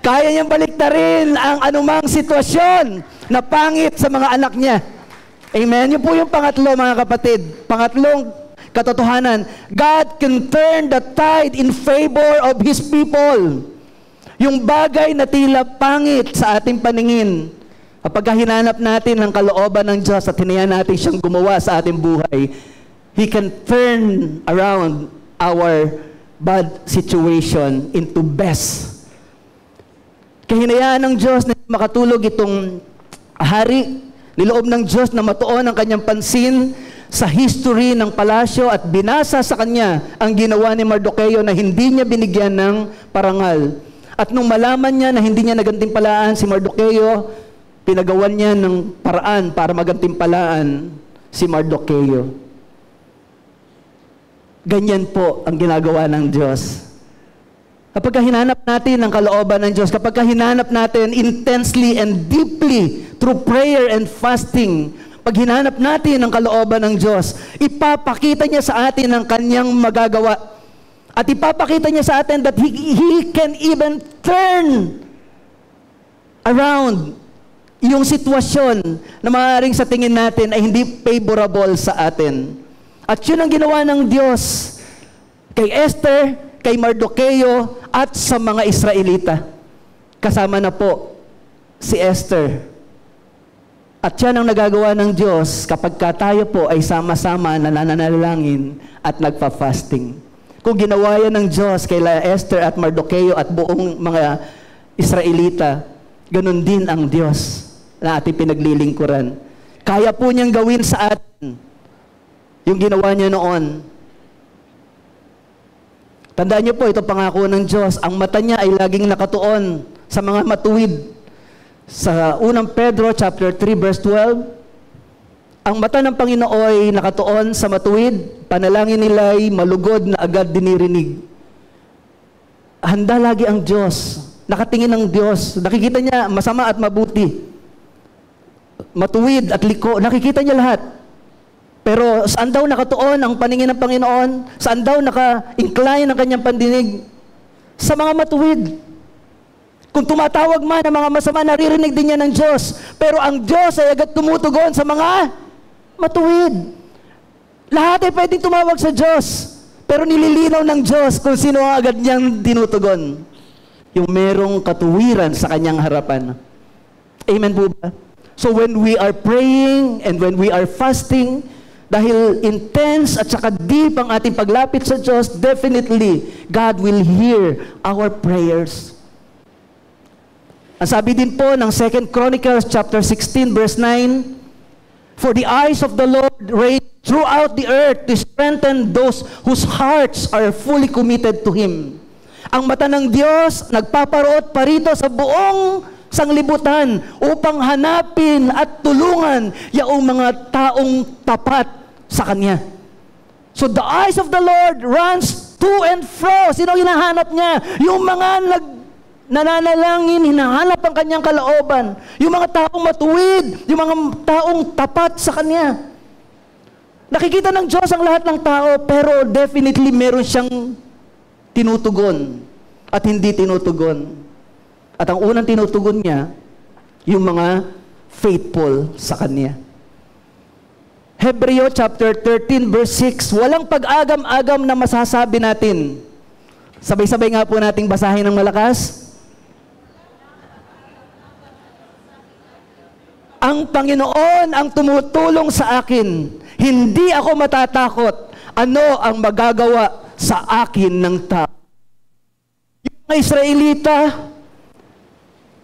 A: Kaya niyang baliktarin ang anumang sitwasyon na pangit sa mga anak niya. Amen? Yun po yung pangatlo, mga kapatid. Pangatlong katotohanan, God can turn the tide in favor of His people. Yung bagay na tila pangit sa ating paningin, kapag hinanap natin ang kalooban ng Diyos at hinayaan natin siyang gumawa sa ating buhay, He can turn around our bad situation into best. Kaya hinayaan ng Diyos na makatulog itong hari, niloob ng Diyos na matuon ang kanyang pansin sa history ng palasyo at binasa sa kanya ang ginawa ni Mordekeo na hindi niya binigyan ng parangal. At nung malaman niya na hindi niya nagantimpalaan si Mordekeo, pinagawan niya ng paraan para magantimpalaan si Mordekeo. Ganyan po ang ginagawa ng Diyos. Kapag hinanap natin ang kalooban ng Diyos, kapag hinanap natin intensely and deeply through prayer and fasting, pag hinanap natin ang kalooban ng Diyos, ipapakita niya sa atin ang kanyang magagawa. At ipapakita niya sa atin that He can even turn around yung sitwasyon na maaaring sa tingin natin ay hindi favorable sa atin. At yun ang ginawa ng Diyos kay Esther, kay Mordekeo, at sa mga Israelita. Kasama na po si Esther. At yan ang nagagawa ng Diyos kapag tayo po ay sama-sama na nananalangin at nagpa-fasting. Kung ginawa yan ng Diyos kay Esther at Mordekeo at buong mga Israelita, ganun din ang Diyos na ating pinaglilingkuran. Kaya po niyang gawin sa atin yung ginawa niya noon. Tandaan niyo po, ito pangako ng Diyos. Ang mata niya ay laging nakatuon sa mga matuwid. Sa unang Pedro chapter 3 verse 12, ang mata ng Panginoon ay nakatuon sa matuwid, panalangin nila ay malugod na agad dinirinig. Handa lagi ang Diyos, nakatingin ang Diyos, nakikita niya masama at mabuti, matuwid at liko, nakikita niya lahat. Pero saan daw nakatuon ang paningin ng Panginoon? Saan daw naka-incline ang kanyang pandinig? Sa mga matuwid. Kung tumatawag man ang mga masama, naririnig din niya ng Diyos. Pero ang Diyos ay agad tumutugon sa mga matuwid. Lahat ay pwedeng tumawag sa Diyos. Pero nililinaw ng Diyos kung sino ang agad niyang tinutugon. Yung merong katuwiran sa kanyang harapan. Amen po ba? So when we are praying and when we are fasting, dahil intense at saka deep ang ating paglapit sa Diyos, definitely, God will hear our prayers. Ang sabi din po ng 2 Chronicles chapter 16 verse 9, for the eyes of the Lord reign throughout the earth to strengthen those whose hearts are fully committed to Him. Ang mata ng Diyos nagpaparoot parito sa buong sanglibutan upang hanapin at tulungan yaong mga taong tapat sa Kanya. So the eyes of the Lord runs to and fro. Sino hinahanap niya? Yung mga nananalangin, hinahanap ang Kanyang kalooban. Yung mga taong matuwid, yung mga taong tapat sa Kanya. Nakikita ng Diyos ang lahat ng tao, pero definitely meron siyang tinutugon at hindi tinutugon. At ang unang tinutugon niya, yung mga faithful sa Kanya. Hebreo chapter 13 verse 6, walang pag-agam-agam na masasabi natin. Sabay-sabay nga po nating basahin ng malakas. Ang Panginoon ang tumutulong sa akin. Hindi ako matatakot. Ano ang magagawa sa akin ng tao? Yung mga Israelita,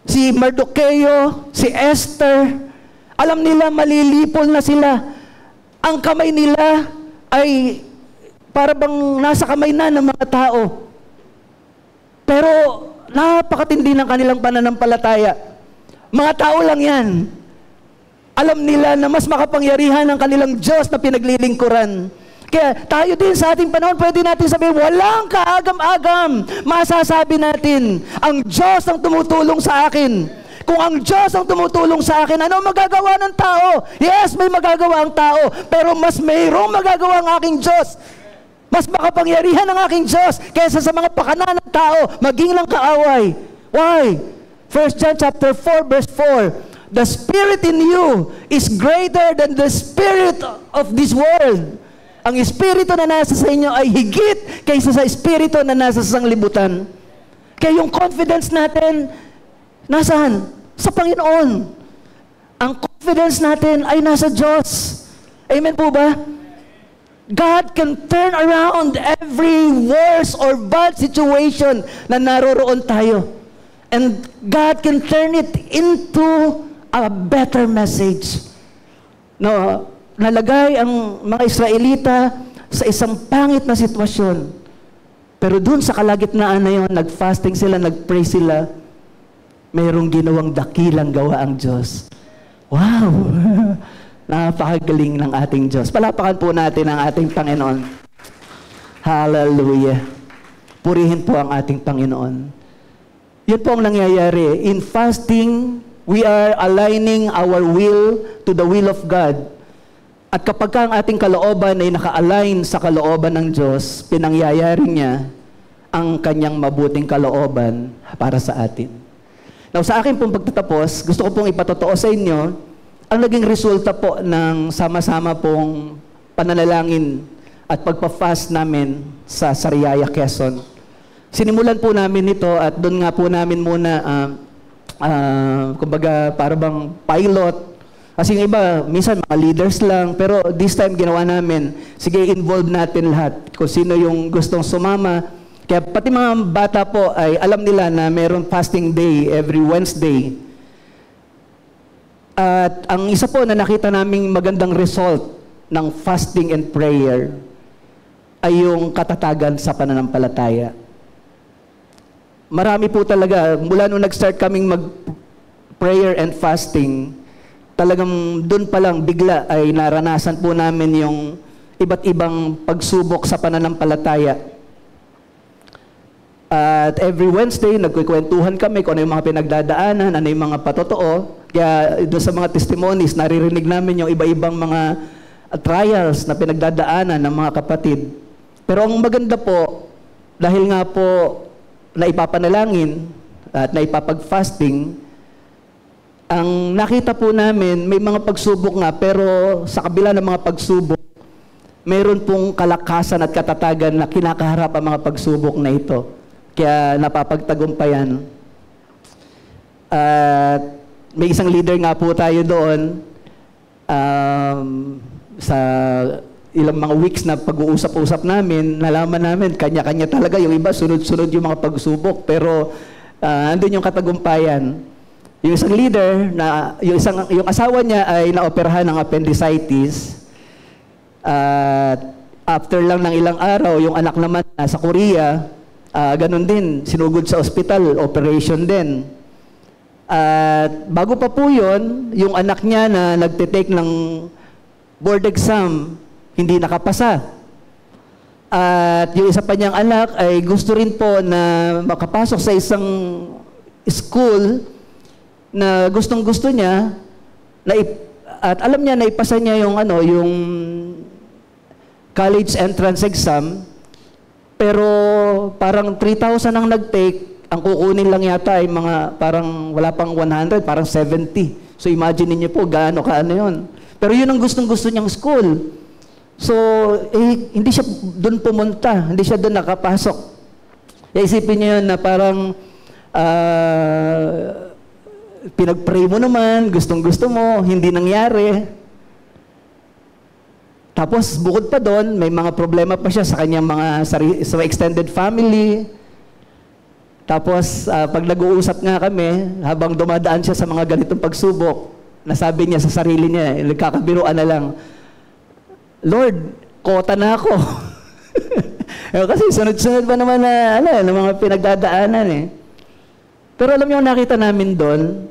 A: si Mardoqueo, si Esther, alam nila malilipol na sila. Ang kamay nila ay para bang nasa kamay na ng mga tao. Pero napakatindi ng kanilang pananampalataya. Mga tao lang yan. Alam nila na mas makapangyarihan ang kanilang Diyos na pinaglilingkuran. Kaya tayo din sa ating panahon, pwede natin sabihin, walang kaagam-agam. Masasabi natin, ang Diyos ang tumutulong sa akin. Kung ang Diyos ang tumutulong sa akin, ano magagawa ng tao? Yes, may magagawa ang tao, pero mas mayroong magagawa ang aking Diyos. Mas makapangyarihan ang aking Diyos kaysa sa mga pakana ng tao, maging lang kaaway. Why? 1 John chapter 4 verse 4, the spirit in you is greater than the spirit of this world. Ang espiritu na nasa sa inyo ay higit kaysa sa espiritu na nasa sa sanglibutan. Kaya yung confidence natin, nasaan? Sa Panginoon. Ang confidence natin ay nasa Diyos. Amen po ba? God can turn around every worse or bad situation na naroroon tayo. And God can turn it into a better message. No, nalagay ang mga Israelita sa isang pangit na sitwasyon. Pero dun sa kalagitnaan na yun, nag-fasting sila, nag-pray sila, mayroong ginawang dakilang gawa ang Diyos. Wow! Napakagaling ng ating Diyos. Palapakan po natin ang ating Panginoon. Hallelujah! Purihin po ang ating Panginoon. Yun po ang nangyayari. In fasting, we are aligning our will to the will of God. At kapag ang ating kalooban ay naka-align sa kalooban ng Diyos, pinangyayari niya ang kanyang mabuting kalooban para sa atin. Now, sa akin pong pagtatapos, gusto ko pong ipatotoo sa inyo ang naging resulta po ng sama-sama pong pananalangin at pagpa-fast namin sa Sariaya, Quezon. Sinimulan po namin ito at doon nga po namin muna kumbaga para bang pilot. Kasi yung iba, minsan mga leaders lang, pero this time ginawa namin, sige, involve natin lahat. Kung sino yung gustong sumama. Kaya pati mga bata po ay alam nila na mayroon fasting day every Wednesday. At ang isa po na nakita naming magandang result ng fasting and prayer ay yung katatagan sa pananampalataya. Marami po talaga, mula nung nag-start kaming mag-prayer and fasting, talagang doon pa lang bigla ay naranasan po namin yung iba't ibang pagsubok sa pananampalataya. At every Wednesday, nagkukwentuhan kami kung ano yung mga pinagdadaanan, ano yung mga patotoo. Kaya doon sa mga testimonies, naririnig namin yung iba-ibang mga trials na pinagdadaanan ng mga kapatid. Pero ang maganda po, dahil nga po na ipapanalangin at na ipapag-fasting, ang nakita po namin, may mga pagsubok nga, pero sa kabila ng mga pagsubok, mayroon pong kalakasan at katatagan na kinakaharap ang mga pagsubok na ito. Kaya napapagtagumpayan. At may isang leader nga po tayo doon sa ilang mga weeks na pag-uusap-usap namin, nalaman namin, kanya-kanya talaga. Yung iba, sunod-sunod yung mga pagsubok. Pero andun yung katagumpayan. Yung isang leader, yung asawa niya ay naoperahan ng appendicitis. At after lang ng ilang araw, yung anak naman nasa Korea, ganun din, sinugod sa ospital, operation din. At bago pa po yun, yung anak niya na nagtitake ng board exam, hindi nakapasa. At yung isa pa niyang anak ay gusto rin po na makapasok sa isang school na gustong-gusto niya, at alam niya na ipasa niya yung college entrance exam, pero parang 3,000 ang nag-take, ang kukunin lang yata ay mga parang wala pang 100, parang 70. So imagine niyo po gaano kaano yun. Pero yun ang gustong-gusto niyang school. So, hindi siya doon pumunta, hindi siya doon nakapasok. Isipin niyo yun na parang pinag-pray mo naman, gustong-gusto mo, hindi nangyari. Tapos, bukod pa doon, may mga problema pa siya sa kanyang mga sa extended family. Tapos, pag nag-uusap nga kami, habang dumadaan siya sa mga ganitong pagsubok, nasabi niya sa sarili niya, nagkakabiruan na lang, Lord, kota na ako. Kasi sunod-sunod pa naman na mga pinagdadaanan eh. Pero alam niyo, nakita namin doon,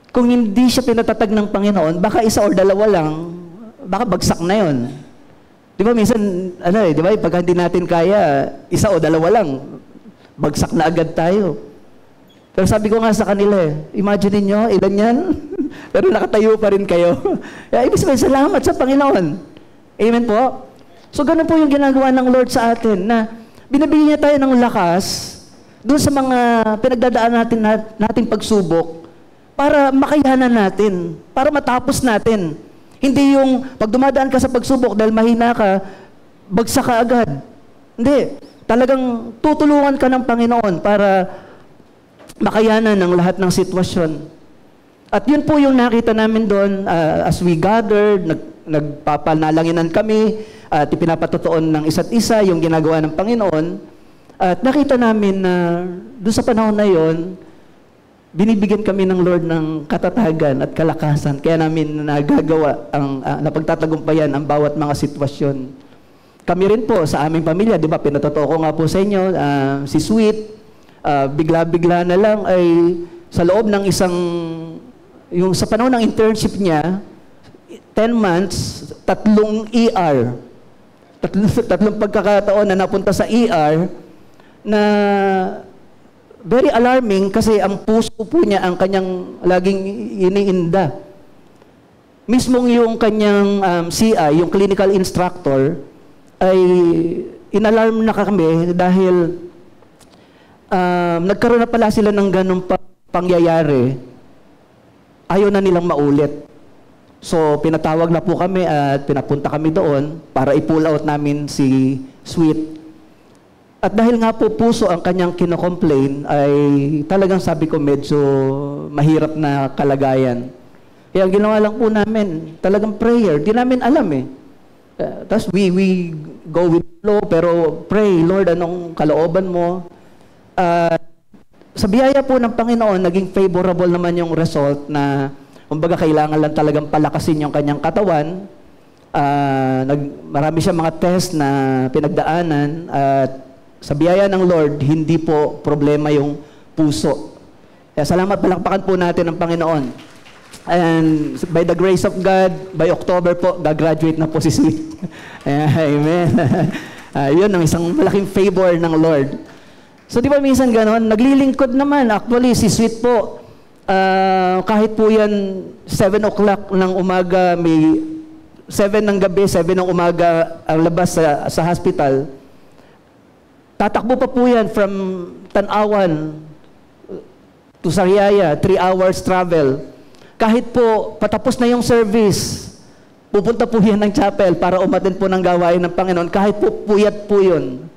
A: kung hindi siya pinatatag ng Panginoon, baka isa or dalawa lang, baka bagsak na yun. Di ba minsan, di ba, pag hindi natin kaya, isa o dalawa lang, bagsak na agad tayo. Pero sabi ko nga sa kanila imagine niyo, ilan yan? Pero nakatayo pa rin kayo. Ibig sabihin, salamat sa Panginoon. Amen po? So, ganun po yung ginagawa ng Lord sa atin, na binibigyan niya tayo ng lakas doon sa mga pinagdadaan nating pagsubok para makayanan natin, para matapos natin. Hindi yung pag dumadaan ka sa pagsubok dahil mahina ka, bagsak ka agad. Hindi. Talagang tutulungan ka ng Panginoon para makayanan ng lahat ng sitwasyon. At yun po yung nakita namin doon as we gathered, nagpapanalangin kami, at ipinapatutuon ng isa't isa yung ginagawa ng Panginoon. At nakita namin na doon sa panahon na yon, binibigyan kami ng Lord ng katatagan at kalakasan. Kaya namin nagagawa napagtatagumpayan ang bawat mga sitwasyon. Kami rin po sa aming pamilya, di ba, pinatotoo ko nga po sa inyo, si Sweet, bigla-bigla na lang ay sa loob ng sa panahon ng internship niya, 10 months, 3 ER. Tatlong pagkakataon na napunta sa ER na very alarming kasi ang puso po niya ang kanyang laging iniinda. Mismong yung kanyang CI, yung clinical instructor, ay inalarm na kami dahil nagkaroon na pala sila ng ganong pangyayari. Ayaw na nilang maulit. So, pinatawag na po kami at pinapunta kami doon para i-pull out namin si Sweet. At dahil nga po puso ang kanyang kino-complain, ay talagang sabi ko medyo mahirap na kalagayan. Kaya ang ginawa lang po namin, talagang prayer. Di namin alam eh. Tapos we go with flow, pero pray, Lord, anong kalooban mo? Sa biyaya po ng Panginoon, naging favorable naman yung result na kumbaga kailangan lang talagang palakasin yung kanyang katawan. Marami siya mga test na pinagdaanan at sa biyaya ng Lord, hindi po problema yung puso. Kaya salamat, palakpakan po natin ang Panginoon. And by the grace of God, by October po, gagraduate na po si Sweet. Amen. Yun ang isang malaking favor ng Lord. So di ba minsan ganon, naglilingkod naman. Actually, si Sweet po, kahit po yan 7 o'clock ng umaga, may 7 ng gabi, 7 ng umaga ang labas sa hospital, tatakbo pa po yan from Tanawan to Sariaya, 3 hours travel. Kahit po patapos na yung service, pupunta po yan ng chapel para umattend po ng gawain ng Panginoon, kahit po puyat po yun.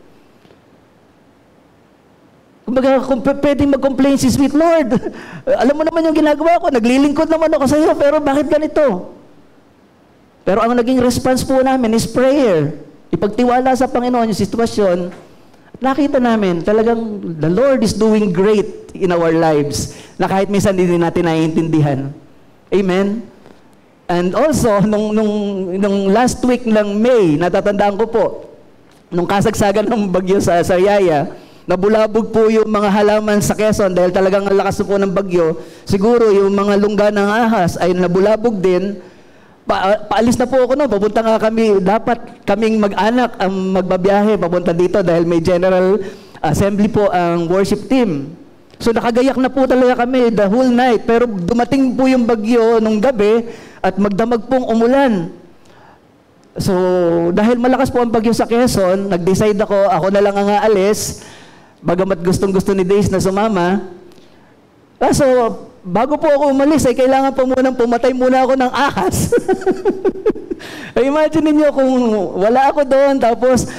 A: Kumbaga, kung pwedeng mag-complain si Sweet, Lord, alam mo naman yung ginagawa ko, naglilingkod naman ako sa iyo, pero bakit ganito? Pero ang naging response po namin is prayer. Ipagtiwala sa Panginoon yung sitwasyon. Nakita namin, talagang the Lord is doing great in our lives na kahit minsan hindi natin naiintindihan. Amen? And also, nung last week ng May, natatandaan ko po, nung kasagsagan ng bagyo sa Sariaya, nabulabog po yung mga halaman sa Quezon dahil talagang ang lakas po ng bagyo. Siguro yung mga lungga ng ahas ay nabulabog din. Paalis na po ako no, papunta nga kami, dapat kaming mag-anak ang magbabiyahe papunta dito dahil may general assembly po ang worship team. So nakagayak na po talaga kami the whole night, pero dumating po yung bagyo nung gabi at magdamag pong umulan. So, dahil malakas po ang bagyo sa Quezon, nag-decide ako na lang ang aalis, bagamat gustong-gusto ni Days na sumama. So, bago po ako umalis, ay kailangan po munang pumatay muna ako ng ahas. Imagine niyo kung wala ako doon, tapos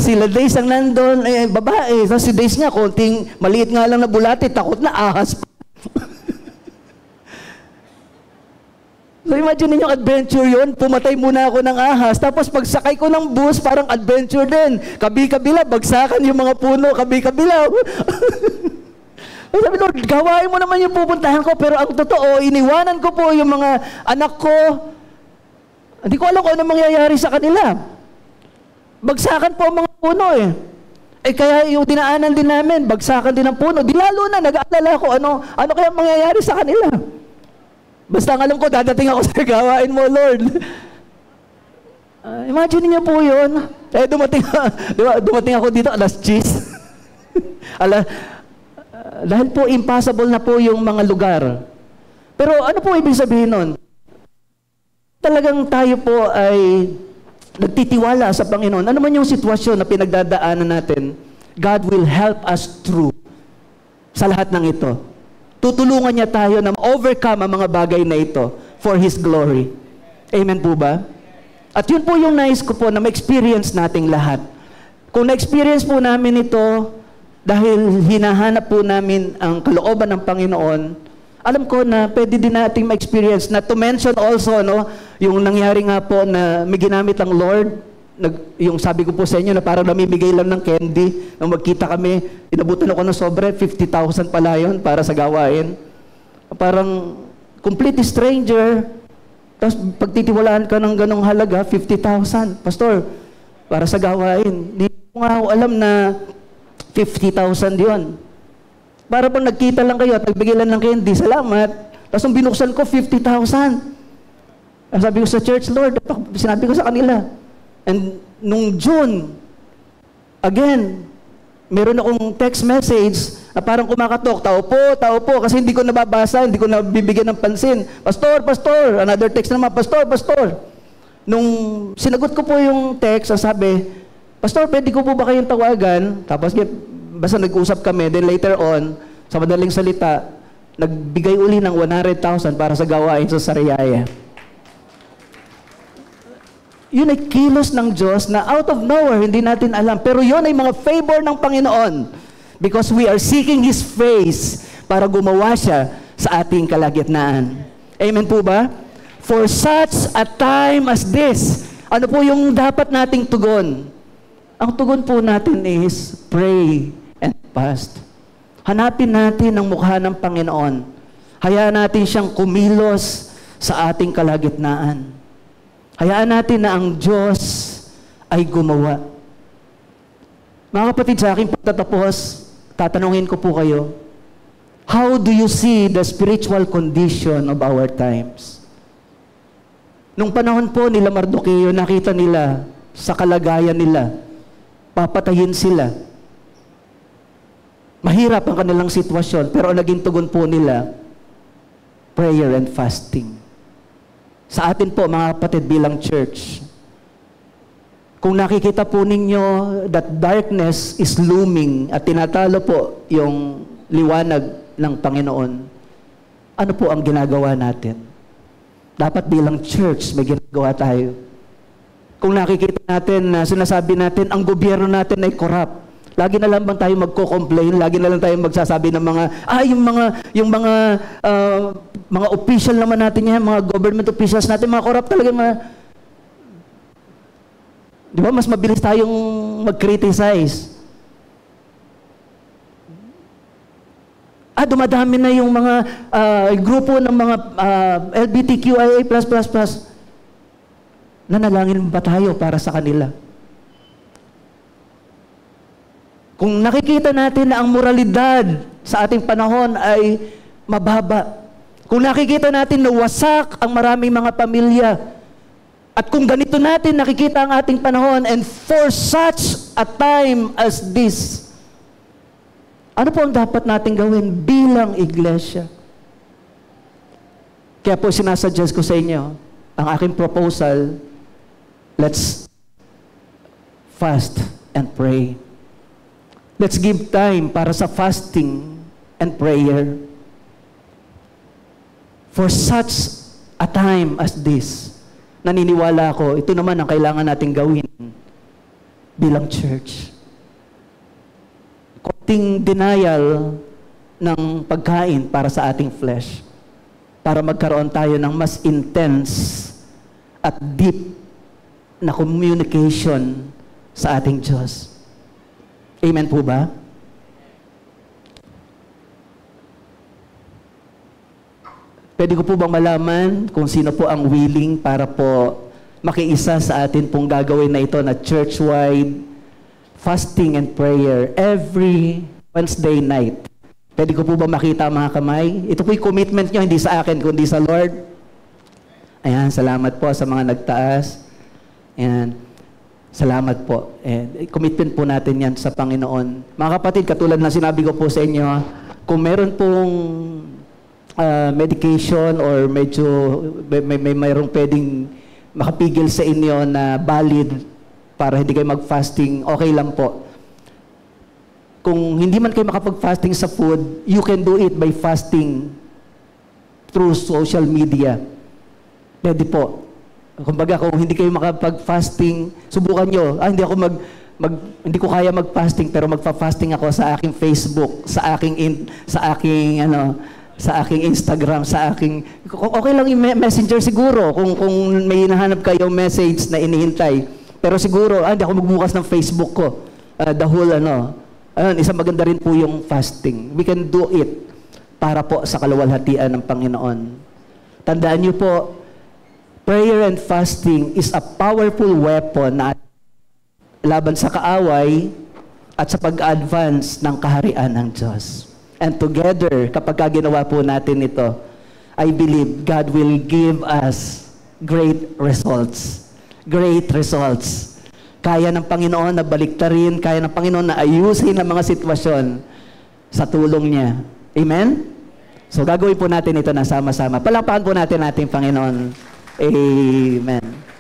A: sila Days ang nandun, babae. So, si Days nga, konting maliit nga lang na bulati, takot na ahas pa. So imagine niyo adventure yun, pumatay muna ako ng ahas, tapos pagsakay ko ng bus, parang adventure din. Kabi-kabila, bagsakan yung mga puno, kabi-kabila. Sabi, Lord, gawain mo naman yung pupuntahan ko, pero ang totoo, iniwanan ko po yung mga anak ko. Hindi ko alam kung ano mangyayari sa kanila. Bagsakan po ang mga puno eh. Kaya yung dinaanan din namin, bagsakan din ang puno. Di lalo na, nag-aalala ko, ano kaya mangyayari sa kanila. Basta ang alam ko, dadating ako sa gawain mo, Lord. Imagine niyo po yun. Dumating ako dito, alas 10. Dahil po, impossible na po yung mga lugar. Pero ano po ibig sabihin nun? Talagang tayo po ay nagtitiwala sa Panginoon. Ano man yung sitwasyon na pinagdadaanan natin, God will help us through sa lahat ng ito. Tutulungan niya tayo na overcome ang mga bagay na ito for His glory. Amen po ba? At yun po yung nais ko po na ma-experience nating lahat. Kung na-experience po namin ito dahil hinahanap po namin ang kalooban ng Panginoon, alam ko na pwede din nating ma-experience na to mention also, yung nangyari nga po na may ginamit ang Lord, yung sabi ko po sa inyo na parang namimigay lang ng candy, nung magkita kami, inabutan ako ng sobre, 50,000 pala yun para sa gawain. Parang complete stranger, tapos pagtitiwalaan ka ng ganong halaga, 50,000. Pastor, para sa gawain. Hindi ko nga ako alam na 50,000 yun. Para pang nagkita lang kayo at nagbigay lang ng candy, salamat. Tapos nung binuksan ko, 50,000. Sabi ko sa church, Lord, sinabi ko sa kanila. And nung June, again, meron akong text message na parang kumakatok, tao po, kasi hindi ko nababasa, hindi ko nabibigyan ng pansin. Pastor, another text naman, pastor. Nung sinagot ko po yung text, sabi, Pastor, pwede ko po ba kayong tawagan? Tapos basta nag-usap kami, then later on, sa madaling salita, nagbigay uli ng 100,000 para sa gawain sa Sariaya. Yun ay kilos ng Diyos na out of nowhere, hindi natin alam. Pero yun ay mga favor ng Panginoon because we are seeking His face para gumawa siya sa ating kalagitnaan. Amen po ba? For such a time as this, ano po yung dapat nating tugon? Ang tugon po natin is pray and fast. Hanapin natin ang mukha ng Panginoon. Hayaan natin siyang kumilos sa ating kalagitnaan. Hayaan natin na ang Diyos ay gumawa. Mga kapatid, sa aking pagtatapos, tatanungin ko po kayo, how do you see the spiritual condition of our times? Nung panahon po nila Mardoqueo, nakita nila sa kalagayan nila, papatayin sila. Mahirap ang kanilang sitwasyon, pero naging tugon po nila, prayer and fasting. Sa atin po, mga kapatid, bilang church, kung nakikita po ninyo that darkness is looming at tinatalo po yung liwanag ng Panginoon, ano po ang ginagawa natin? Dapat bilang church, may ginagawa tayo. Kung nakikita natin na sinasabi natin, ang gobyerno natin ay corrupt, lagi na lang bang tayo magko-complain? Lagi na lang tayo magsasabi ng yung mga official naman natin yan, mga government officials natin, mga corrupt talaga. Di ba, mas mabilis tayong mag-criticize. Dumadami na yung mga grupo ng mga LGBTQIA++. Nanalangin ba tayo para sa kanila? Kung nakikita natin na ang moralidad sa ating panahon ay mababa, kung nakikita natin na wasak ang maraming mga pamilya, at kung ganito natin nakikita ang ating panahon, and for such a time as this, ano po ang dapat natin gawin bilang iglesia? Kaya po sinasuggest ko sa inyo, ang aking proposal, Let's fast and pray. Let's give time para sa fasting and prayer. For such a time as this, naniniwala ako, ito naman ang kailangan nating gawin bilang church. Konting denial ng pagkain para sa ating flesh, para magkaroon tayo ng mas intense at deep na communication sa ating Diyos. Amen po ba? Pwede ko po bang malaman kung sino po ang willing para po makiisa sa atin pong gagawin na ito na church-wide fasting and prayer every Wednesday night? Pwede ko po ba makita mga kamay? Ito po yung commitment nyo, hindi sa akin, kundi sa Lord. Ayan, salamat po sa mga nagtaas. Ayan. Salamat po. Commitment po natin yan sa Panginoon. Mga kapatid, katulad na sinabi ko po sa inyo, kung meron pong medication or medyo mayroong pwedeng makapigil sa inyo na valid para hindi kayo mag-fasting, okay lang po. Kung hindi man kayo makapag-fasting sa food, you can do it by fasting through social media. Pwede po. Kumbaga, kung hindi kayo makapag-fasting, subukan nyo. Hindi ko kaya mag-fasting, pero magfa-fasting ako sa aking Facebook, sa aking Instagram, okay lang yung messenger siguro, kung may hinahanap kayo message na inihintay. Pero siguro, hindi ako magbukas ng Facebook ko. Isang maganda rin po yung fasting. We can do it para po sa kaluwalhatian ng Panginoon. Tandaan niyo po, prayer and fasting is a powerful weapon na laban sa kaaway at sa pag-advance ng kaharian ng Diyos. And together, kapag ginawa po natin ito, I believe God will give us great results. Great results. Kaya ng Panginoon na baliktarin, kaya ng Panginoon na ayusin ang mga sitwasyon sa tulong niya. Amen? So gagawin po natin ito na sama-sama. Palakpakan po natin ating Panginoon. Amen.